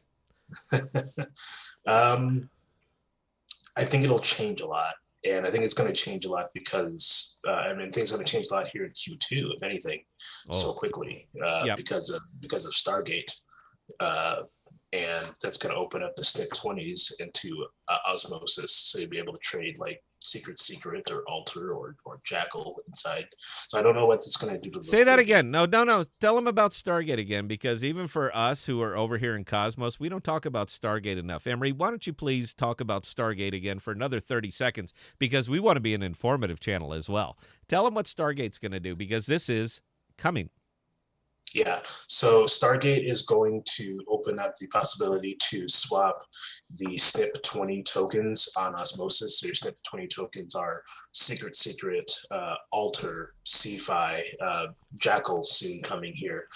I think it'll change a lot, and I think it's going to change a lot because things are going to change a lot here in Q2, if anything, so quickly because of Stargate, and that's going to open up the SNP-20s into osmosis, so you'll be able to trade like Secret or Alter or Jackal inside. So I don't know what it's going to do to say that again. No. Tell them about Stargate again, because even for us who are over here in Cosmos, we don't talk about Stargate enough. Emery, why don't you please talk about Stargate again for another 30 seconds, because we want to be an informative channel as well. Tell them what Stargate's going to do, because this is coming. Yeah, so Stargate is going to open up the possibility to swap the SNP-20 tokens on osmosis. So your SNP-20 tokens are Secret, Alter, CFI, Jackal soon coming here.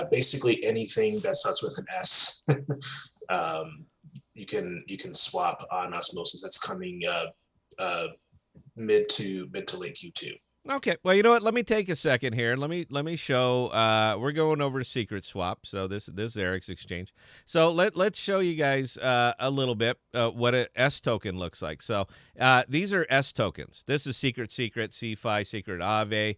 Basically anything that starts with an S, you can swap on osmosis. That's coming mid to late Q2. Okay, well, you know what? Let me take a second here. Let me show. We're going over to Secret Swap. So this is Eric's exchange. So let's show you guys a little bit what a S token looks like. So these are S tokens. This is Secret, CFI, Secret Ave,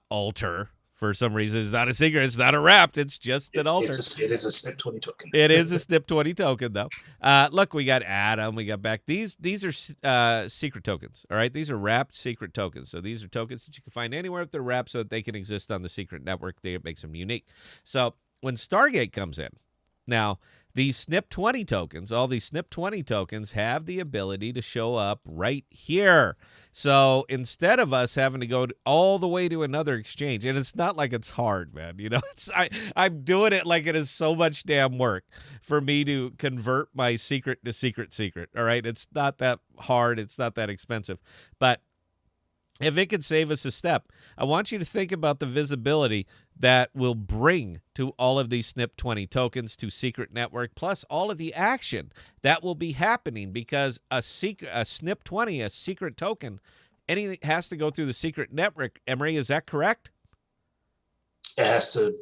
Alter. For some reason, it's not a secret. It's not a wrapped. It's just an Alter. It is a SNP-20 token. It is a SNP-20 token, though. Look, we got Adam. We got back. These are secret tokens, all right? These are wrapped secret tokens. So these are tokens that you can find anywhere if they're wrapped so that they can exist on the secret network. It makes them unique. So when Stargate comes in, now, these SNP-20 tokens, all these SNP-20 tokens have the ability to show up right here. So instead of us having to go all the way to another exchange, and it's not like it's hard, man. You know, I'm doing it like it is so much damn work for me to convert my secret to secret. All right, it's not that hard. It's not that expensive. But if it could save us a step, I want you to think about the visibility that will bring to all of these SNP-20 tokens to Secret Network, plus all of the action that will be happening, because a SNP-20, a secret token, anything has to go through the Secret Network. Emery, is that correct? It has to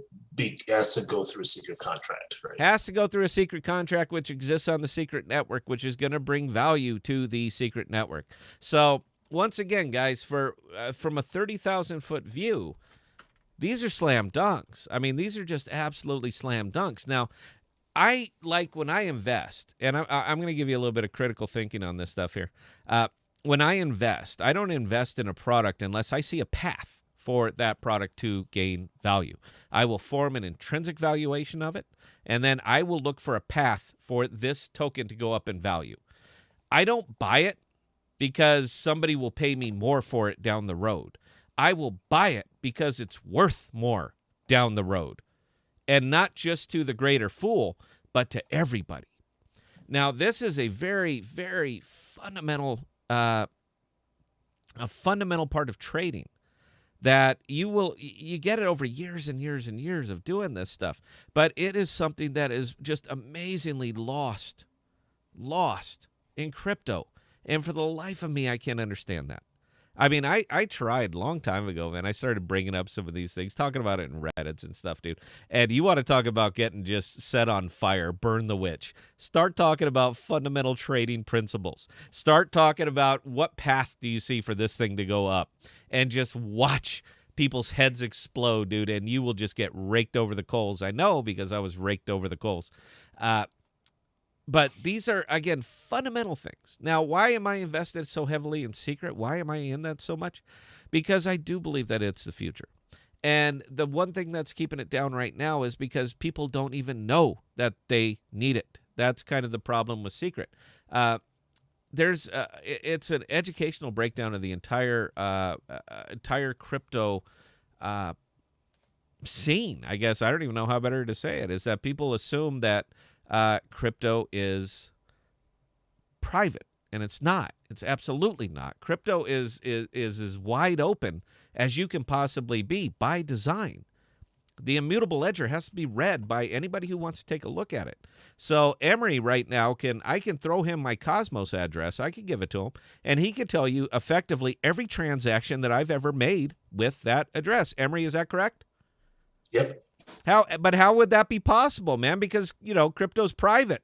go through a secret contract, right? Has to go through a secret contract, which exists on the Secret Network, which is going to bring value to the Secret Network. So once again, guys, from a 30,000-foot view, these are slam dunks. I mean, these are just absolutely slam dunks. Now, I like when I invest, and I'm going to give you a little bit of critical thinking on this stuff here. When I invest, I don't invest in a product unless I see a path for that product to gain value. I will form an intrinsic valuation of it, and then I will look for a path for this token to go up in value. I don't buy it because somebody will pay me more for it down the road. I will buy it because it's worth more down the road, and not just to the greater fool, but to everybody. Now, this is a very, very fundamental, a fundamental part of trading that you get it over years and years and years of doing this stuff. But it is something that is just amazingly lost in crypto. And for the life of me, I can't understand that. I mean, I tried a long time ago, man. I started bringing up some of these things, talking about it in Reddits and stuff, dude. And you want to talk about getting just set on fire, burn the witch. Start talking about fundamental trading principles. Start talking about what path do you see for this thing to go up. And just watch people's heads explode, dude, and you will just get raked over the coals. I know because I was raked over the coals. But these are, again, fundamental things. Now, why am I invested so heavily in secret? Why am I in that so much? Because I do believe that it's the future. And the one thing that's keeping it down right now is because people don't even know that they need it. That's kind of the problem with secret. It's an educational breakdown of the entire crypto scene, I guess. I don't even know how better to say it, is that people assume that crypto is private, and it's not. It's absolutely not. Crypto is as wide open as you can possibly be by design. The immutable ledger has to be read by anybody who wants to take a look at it. So Emery right now I can throw him my Cosmos address. I can give it to him, and he can tell you effectively every transaction that I've ever made with that address. Emery, is that correct? Yep. But how would that be possible, man? Because, crypto's private.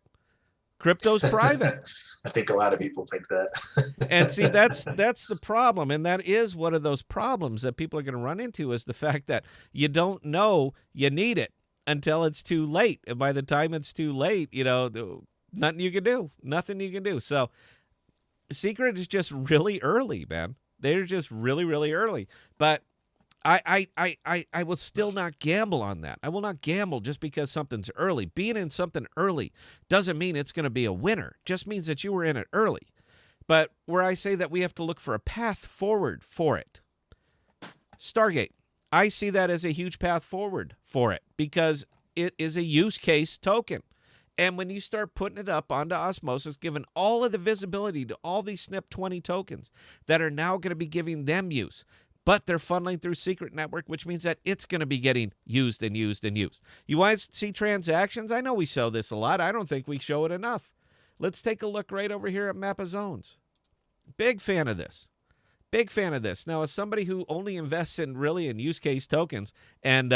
Crypto's private. I think a lot of people think that. And see, that's the problem. And that is one of those problems that people are going to run into, is the fact that you don't know you need it until it's too late. And by the time it's too late, nothing you can do. Nothing you can do. So secret is just really early, man. They're just really, really early. But I will still not gamble on that. I will not gamble just because something's early. Being in something early doesn't mean it's going to be a winner. It just means that you were in it early. But where I say that we have to look for a path forward for it. Stargate, I see that as a huge path forward for it because it is a use case token. And when you start putting it up onto Osmosis, giving all of the visibility to all these SNP 20 tokens that are now going to be giving them use, but they're funneling through Secret Network, which means that it's going to be getting used and used and used. You want to see transactions? I know we show this a lot. I don't think we show it enough. Let's take a look right over here at Map of Zones. Big fan of this. Big fan of this. Now, as somebody who only invests in use case tokens and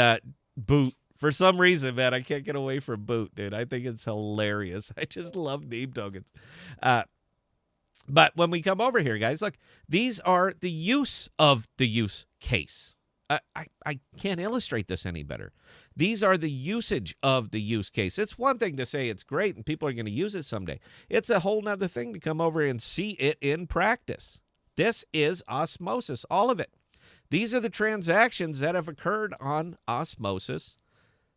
Boot, for some reason, man, I can't get away from Boot, dude. I think it's hilarious. I just love meme tokens. But when we come over here, guys, look, these are the use of the use case. I can't illustrate this any better. These are the usage of the use case. It's one thing to say it's great and people are going to use it someday. It's a whole nother thing to come over and see it in practice. This is Osmosis, all of it. These are the transactions that have occurred on Osmosis,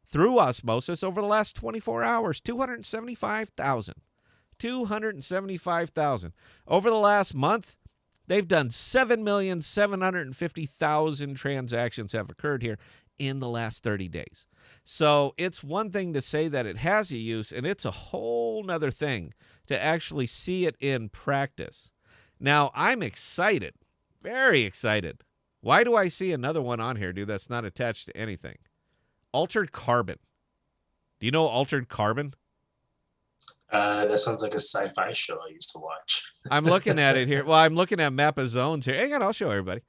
through Osmosis over the last 24 hours, 275,000. 275,000. Over the last month, they've done 7,750,000 transactions have occurred here in the last 30 days. So it's one thing to say that it has a use, and it's a whole nother thing to actually see it in practice. Now, I'm excited, very excited. Why do I see another one on here, dude, that's not attached to anything? Altered Carbon. Do you know Altered Carbon? That sounds like a sci-fi show I used to watch. I'm looking at it here. Well, I'm looking at Map of Zones here. Hang on, I'll show everybody.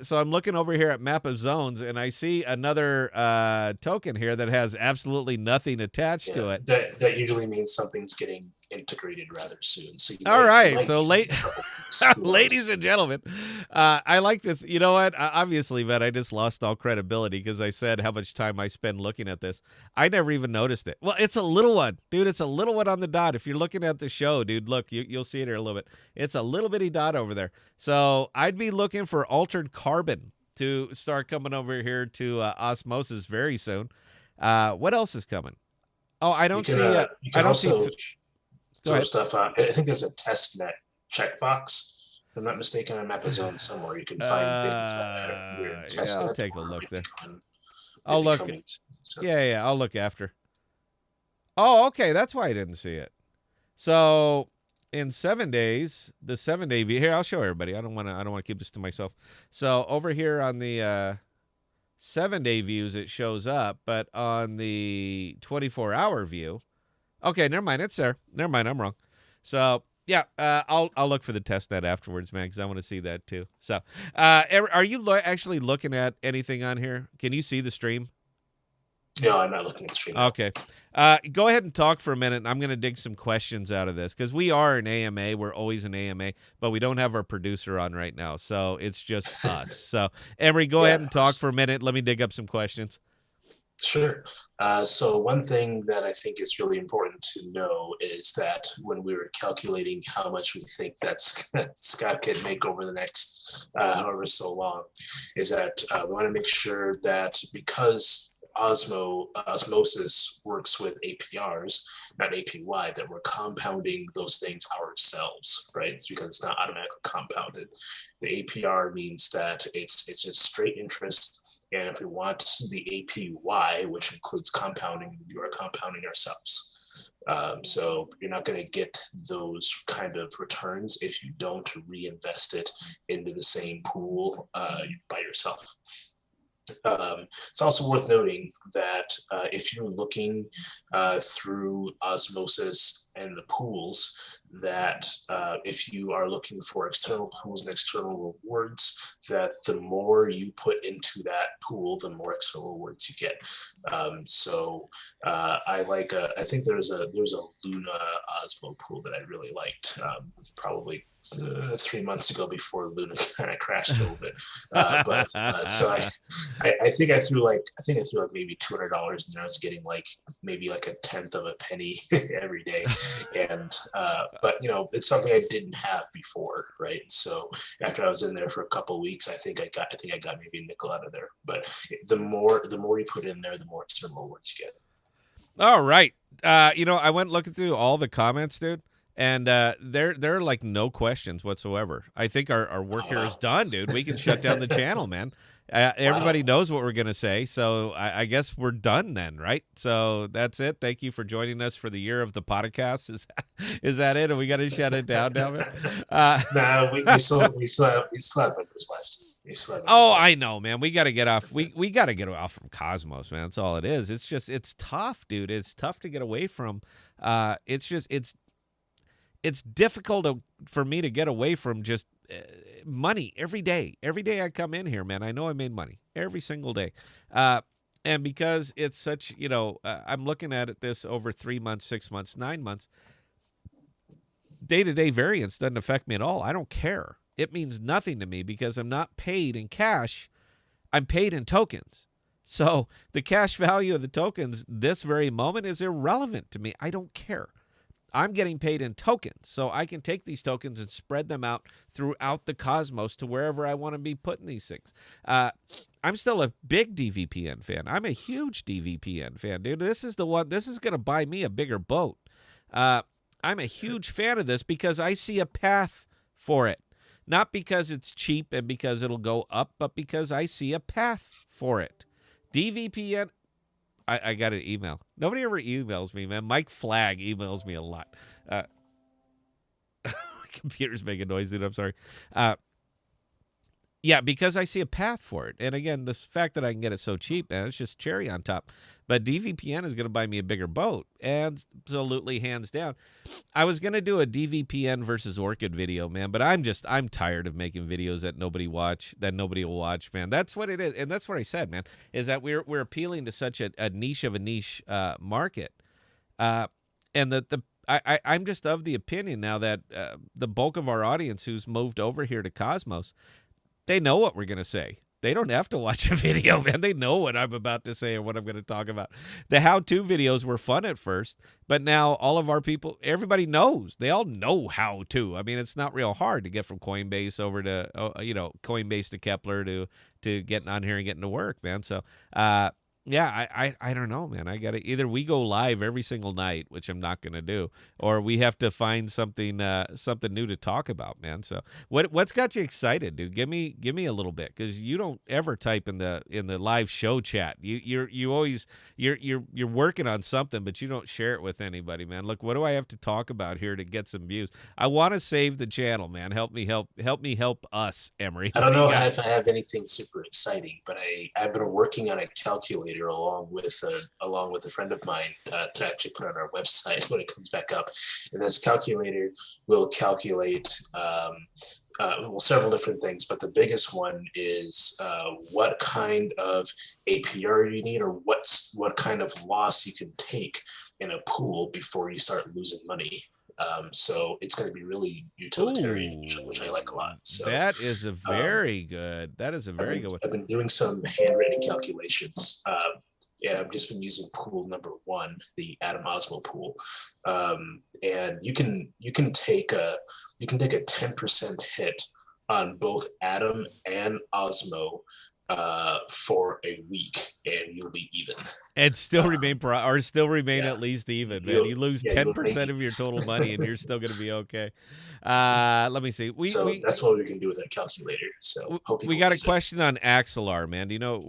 So I'm looking over here at Map of Zones, and I see another token here that has absolutely nothing attached to it. That usually means something's getting integrated rather soon. So all right, so ladies and gentlemen, I like to, you know what? Obviously, man, I just lost all credibility because I said how much time I spend looking at this. I never even noticed it. Well, it's a little one, dude. It's a little one on the dot. If you're looking at the show, dude, look, you'll see it here a little bit. It's a little bitty dot over there. So I'd be looking for Altered Carbon to start coming over here to Osmosis very soon. What else is coming? Oh, I don't see. I don't see. Throw stuff on. I think there's a test net checkbox. If I'm not mistaken, on Map of Zone somewhere you can find things that are weird. Yeah, I'll take a look there. I'll look. Yeah, I'll look after. Oh, okay. That's why I didn't see it. So in 7 days, the 7-day view here, I'll show everybody. I don't want to keep this to myself. So over here on the 7-day views, it shows up, but on the 24-hour view, okay, never mind. It's there. Never mind. I'm wrong. So yeah, I'll look for the test net afterwards, man, because I want to see that too. So, are you actually looking at anything on here? Can you see the stream? No, I'm not looking at the stream. Okay. Go ahead and talk for a minute, and I'm going to dig some questions out of this, because we are an AMA. We're always an AMA, but we don't have our producer on right now, so it's just us. So, Emery, go ahead and talk for a minute. Let me dig up some questions. Sure. So one thing that I think is really important to know is that when we were calculating how much we think that Scott can make over the next however so long, is that we want to make sure that because osmosis works with APRs, not APY, that we're compounding those things ourselves, right? It's because it's not automatically compounded. The APR means that it's just straight interest. And if we want the APY, which includes compounding, we are compounding ourselves. So you're not going to get those kind of returns if you don't reinvest it into the same pool by yourself. It's also worth noting that if you're looking through osmosis and the pools, that if you are looking for external pools and external rewards, that the more you put into that pool, the more external rewards you get. I think there's a Luna Osmo pool that I really liked, probably 3 months ago before Luna kind of crashed a little bit. So I think I threw like maybe $200 in there. I was getting like maybe like a tenth of a penny every day, and but it's something I didn't have before, right? So after I was in there for a couple of weeks, I think I got maybe a nickel out of there. But the more you put in there, the more external rewards you get. All right, I went looking through all the comments, dude. And there are like no questions whatsoever. I think our work here is done, dude. We can shut down the channel, man. Everybody knows what we're going to say, so I guess we're done then, right? So that's it. Thank you for joining us for the year of the podcast. Is that it? And we got to shut it down now, man? No, we still have members left. I know, man. We got to get off. We got to get off from Cosmos, man. That's all it is. It's tough, dude. It's tough to get away from. It's difficult for me to get away from just money every day. Every day I come in here, man, I know I made money every single day. And because it's such, I'm looking at this over 3 months, 6 months, 9 months, day-to-day variance doesn't affect me at all. I don't care. It means nothing to me because I'm not paid in cash. I'm paid in tokens. So the cash value of the tokens this very moment is irrelevant to me. I don't care. I'm getting paid in tokens, so I can take these tokens and spread them out throughout the cosmos to wherever I want to be putting these things. I'm still a big DVPN fan. I'm a huge DVPN fan, dude. This is the one. This is going to buy me a bigger boat. I'm a huge fan of this because I see a path for it. Not because it's cheap and because it'll go up, but because I see a path for it. DVPN. I got an email. Nobody ever emails me, man. Mike Flagg emails me a lot. My computer's making noise, dude. I'm sorry. Yeah, because I see a path for it. And again, the fact that I can get it so cheap, man, it's just cherry on top. But DVPN is going to buy me a bigger boat. Absolutely, hands down. I was going to do a DVPN versus Orchid video, man, but I'm tired of making videos that nobody will watch, man. That's what it is. And that's what I said, man, is that we're appealing to such a niche of a niche market. And I'm just of the opinion now that the bulk of our audience who's moved over here to Cosmos, they know what we're going to say. They don't have to watch a video, man. They know what I'm about to say or what I'm going to talk about. The how-to videos were fun at first, but now all of our people, everybody knows. They all know how to. I mean, it's not real hard to get from Coinbase over to, Coinbase to Kepler to getting on here and getting to work, man. So Yeah, I don't know, man. I got to either we go live every single night, which I'm not going to do, or we have to find something something new to talk about, man. So what's got you excited, dude? Give me a little bit, because you don't ever type in the live show chat. You always you're working on something, but you don't share it with anybody, man. Look, what do I have to talk about here to get some views? I want to save the channel, man. Help me help us, Emery. I don't know if I have anything super exciting, but I've been working on a calculator along with a friend of mine to actually put on our website when it comes back up. And this calculator will calculate several different things, but the biggest one is what kind of APR you need, or what kind of loss you can take in a pool before you start losing money. So it's going to be really utilitarian, which I like a lot. So that is a very good. That is a very good one. I've been doing some handwritten calculations, and I've just been using pool number 1, the Atom Osmo pool. And you can take a 10% hit on both Atom and Osmo for a week, and you'll be even. And still remain at least even, man. You lose 10% of your total money, and you're still going to be okay. Let me see. That's what we can do with that calculator. So we got a question on Axelar, man. Do you know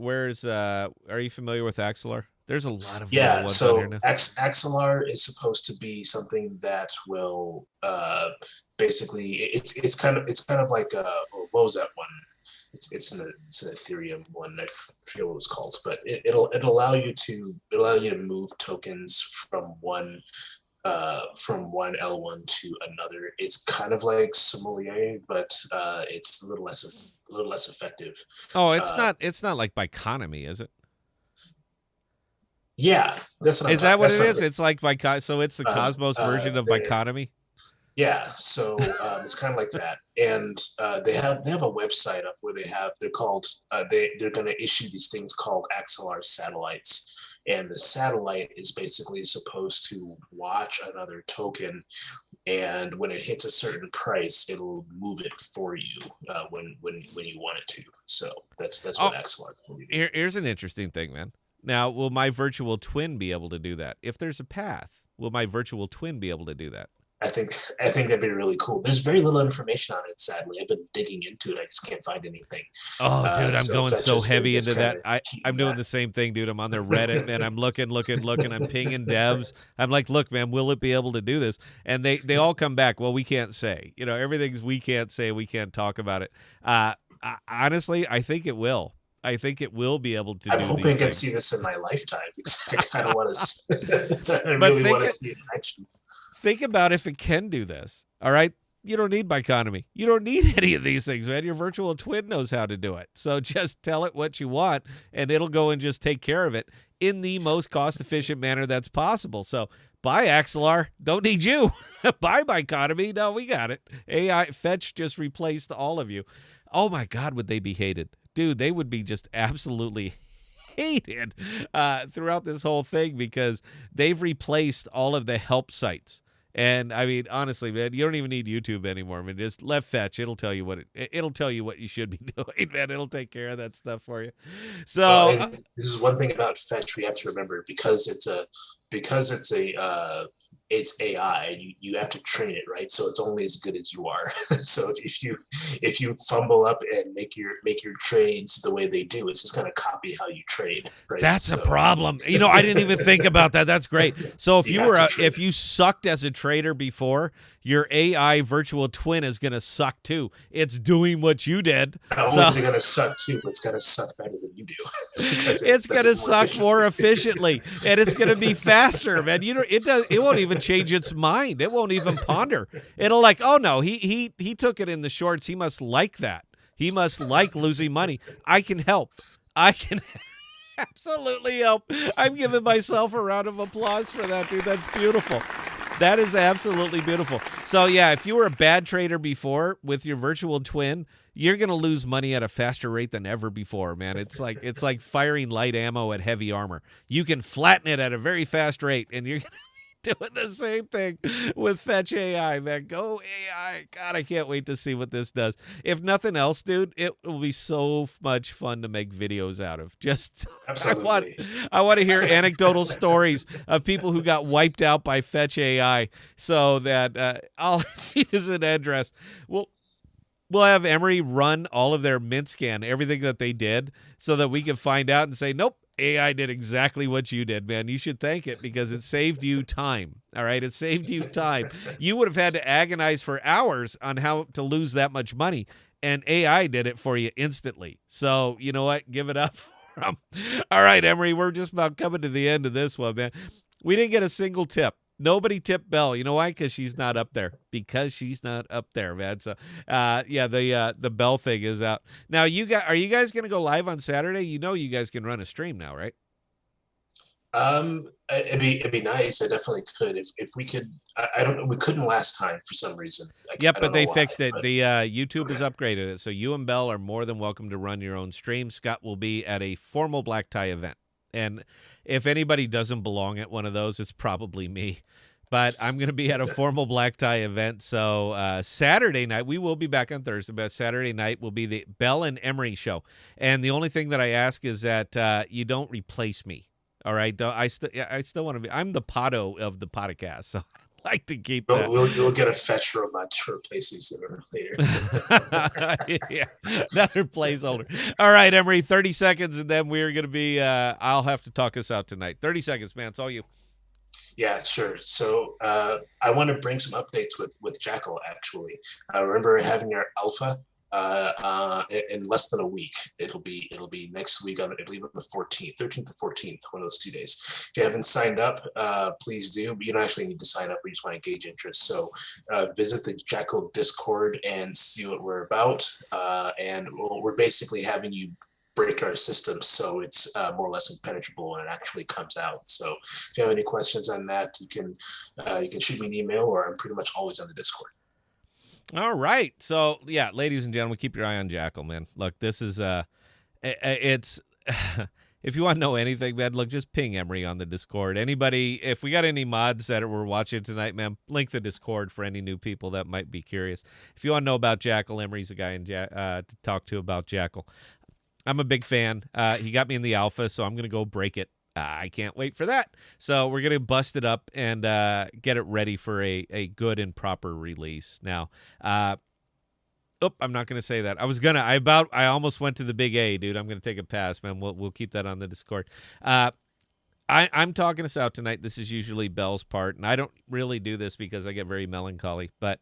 are you familiar with Axelar? There's a lot of ones on here now. Axelar is supposed to be something that will basically it's kind of like what was that one? It's an Ethereum one. I forget what it was called, but it'll allow you to move tokens from one L1 to another. It's kind of like Sommelier, but it's a little less effective. Oh, it's not like Biconomy, is it? Yeah, that's what is that what it is? It's like so it's the Cosmos version of Biconomy. Yeah, so it's kind of like that, and they have a website up where they're called they're going to issue these things called Axelar satellites, and the satellite is basically supposed to watch another token, and when it hits a certain price, it'll move it for you when you want it to. So that's what Axelar will do. Here's an interesting thing, man. Now, will my virtual twin be able to do that? If there's a path, will my virtual twin be able to do that? I think that'd be really cool. There's very little information on it, sadly. I've been digging into it. I just can't find anything. Oh, dude, I'm going so heavy into that. I'm doing the same thing, dude. I'm on their Reddit, man. I'm looking. I'm pinging devs. I'm like, look, man, will it be able to do this? And they all come back, well, we can't say. Everything's we can't say. We can't talk about it. Honestly, I think it will. I think it will be able to do these things. I'm hoping I can see this in my lifetime, because I kind of want to I really want to see it in action. Think about if it can do this, all right? You don't need Biconomy. You don't need any of these things, man. Your virtual twin knows how to do it. So just tell it what you want, and it'll go and just take care of it in the most cost-efficient manner that's possible. So buy Axelar. Don't need you. Buy Biconomy. No, we got it. AI Fetch just replaced all of you. Oh, my God, would they be hated? Dude, they would be just absolutely hated throughout this whole thing, because they've replaced all of the help sites. And I mean, honestly, man, you don't even need YouTube anymore. I mean, just let Fetch. It'll tell you it'll tell you what you should be doing, man. It'll take care of that stuff for you. So this is one thing about Fetch we have to remember, because it's AI. You have to train it, right? So it's only as good as you are. So if you fumble up and make your trades the way they do, it's just going to copy how you trade. Right? That's a problem. I didn't even think about that. That's great. So if you sucked as a trader before, your AI virtual twin is going to suck too. It's doing what you did. Not only is it going to suck too, but it's going to suck better than you do. It's going to suck more efficiently, and it's going to be faster, man. It won't even change its mind. It won't even ponder. It'll like, oh no, he took it in the shorts. He must like that. He must like losing money. I can help. I can absolutely help. I'm giving myself a round of applause for that, dude. That's beautiful. That is absolutely beautiful. So yeah, if you were a bad trader before with your virtual twin, you're going to lose money at a faster rate than ever before, man. It's like firing light ammo at heavy armor. You can flatten it at a very fast rate, and you're going to doing the same thing with Fetch AI, man. Go AI. God, I can't wait to see what this does. If nothing else, dude, it will be so much fun to make videos out of. Just Absolutely. I want to hear anecdotal stories of people who got wiped out by Fetch AI, so that all I need is an address. We'll have Emory run all of their mint scan, everything that they did, so that we can find out and say, nope, AI did exactly what you did, man. You should thank it because it saved you time. All right, it saved you time. You would have had to agonize for hours on how to lose that much money, and AI did it for you instantly. So you know what? Give it up for them. All right, Emory, we're just about coming to the end of this one, man. We didn't get a single tip. Nobody tipped Belle. You know why? Because she's not up there. Because she's not up there, man. So, yeah, the Belle thing is out now. Are you guys going to go live on Saturday? You know, you guys can run a stream now, right? It'd be nice. I definitely could if we could. I don't know. We couldn't last time for some reason. Yep, but they fixed it. The YouTube has upgraded it, so you and Belle are more than welcome to run your own stream. Scott will be at a formal black tie event. And if anybody doesn't belong at one of those, it's probably me. But I'm going to be at a formal black tie event. So Saturday night, we will be back on Thursday, but Saturday night will be the Belle and Emory show. And the only thing that I ask is that you don't replace me. All right? I still want to be. I'm the Podo of the podcast, so I like to keep that. We'll get a fetch robot to replace you sooner or later. Yeah, another placeholder. All right, Emory, 30 seconds, and then we're going to be I'll have to talk us out tonight. 30 seconds, man. It's all you. Yeah, sure. So I want to bring some updates with Jackal, actually. I remember having our alpha in less than a week. It'll be next week, I believe on the 14th, 13th to 14th, one of those 2 days. If you haven't signed up, please do. But you don't actually need to sign up. We just want to gauge interest. So visit the Jackal Discord and see what we're about. And we're basically having you break our system so it's more or less impenetrable and it actually comes out. So if you have any questions on that, you can shoot me an email, or I'm pretty much always on the Discord. All right. So, yeah, ladies and gentlemen, keep your eye on Jackal, man. Look, this is it's if you want to know anything, man, look, just ping Emory on the Discord. Anybody, if we got any mods that were watching tonight, man, link the Discord for any new people that might be curious. If you want to know about Jackal, Emory's a guy to talk to about Jackal. I'm a big fan. He got me in the alpha, so I'm going to go break it. I can't wait for that. So we're going to bust it up and get it ready for a good and proper release. Now, I'm not going to say that. I almost went to the big A, dude. I'm going to take a pass, man. We'll keep that on the Discord. I'm talking us out tonight. This is usually Belle's part, and I don't really do this because I get very melancholy. But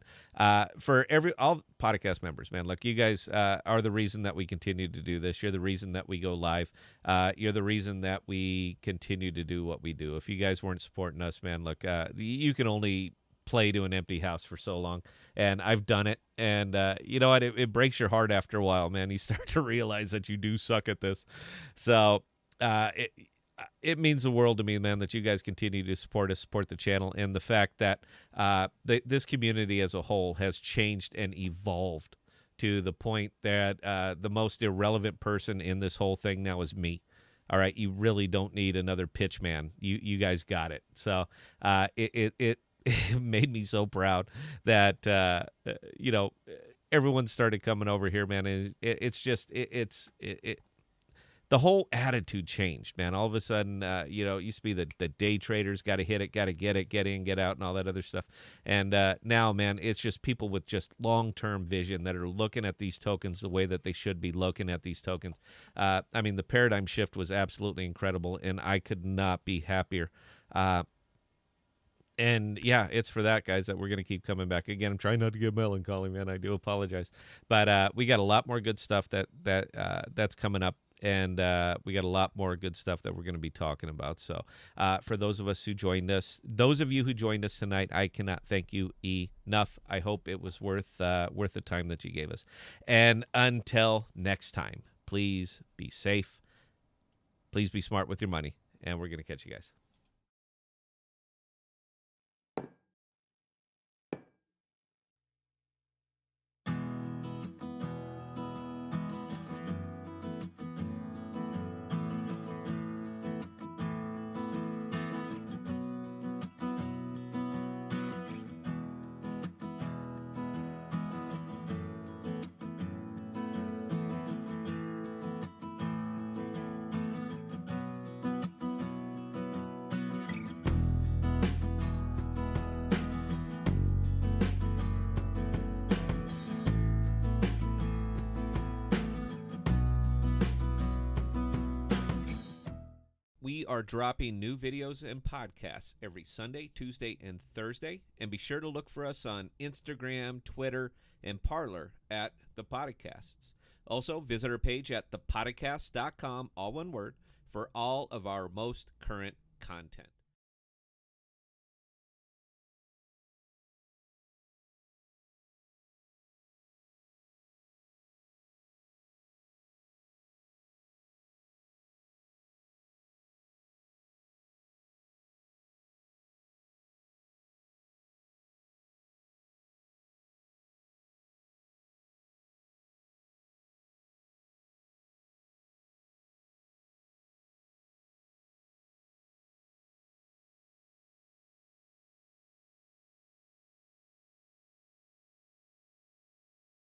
for all podcast members, man, look, you guys are the reason that we continue to do this. You're the reason that we go live. You're the reason that we continue to do what we do. If you guys weren't supporting us, man, look, you can only play to an empty house for so long, and I've done it. And you know what? It breaks your heart after a while, man. You start to realize that you do suck at this. So it means the world to me, man, that you guys continue to support us, support the channel, and the fact that this community as a whole has changed and evolved to the point that the most irrelevant person in this whole thing now is me. All right, you really don't need another pitch man. You guys got it. So it made me so proud that everyone started coming over here, man. It's just the whole attitude changed, man. All of a sudden, it used to be the day traders got to hit it, got to get it, get in, get out, and all that other stuff. And now, man, it's just people with just long-term vision that are looking at these tokens the way that they should be looking at these tokens. I mean, the paradigm shift was absolutely incredible, and I could not be happier. And yeah, it's for that, guys, that we're going to keep coming back. Again, I'm trying not to get melancholy, man. I do apologize. But we got a lot more good stuff that's coming up. And we got a lot more good stuff that we're going to be talking about. So for those of you who joined us tonight, I cannot thank you enough. I hope it was worth the time that you gave us. And until next time, please be safe. Please be smart with your money. And we're going to catch you guys. we are dropping new videos and podcasts every Sunday, Tuesday, and Thursday. And be sure to look for us on Instagram, Twitter, and Parler at ThePodocasts. Also, visit our page at ThePodocasts.com, all one word, for all of our most current content.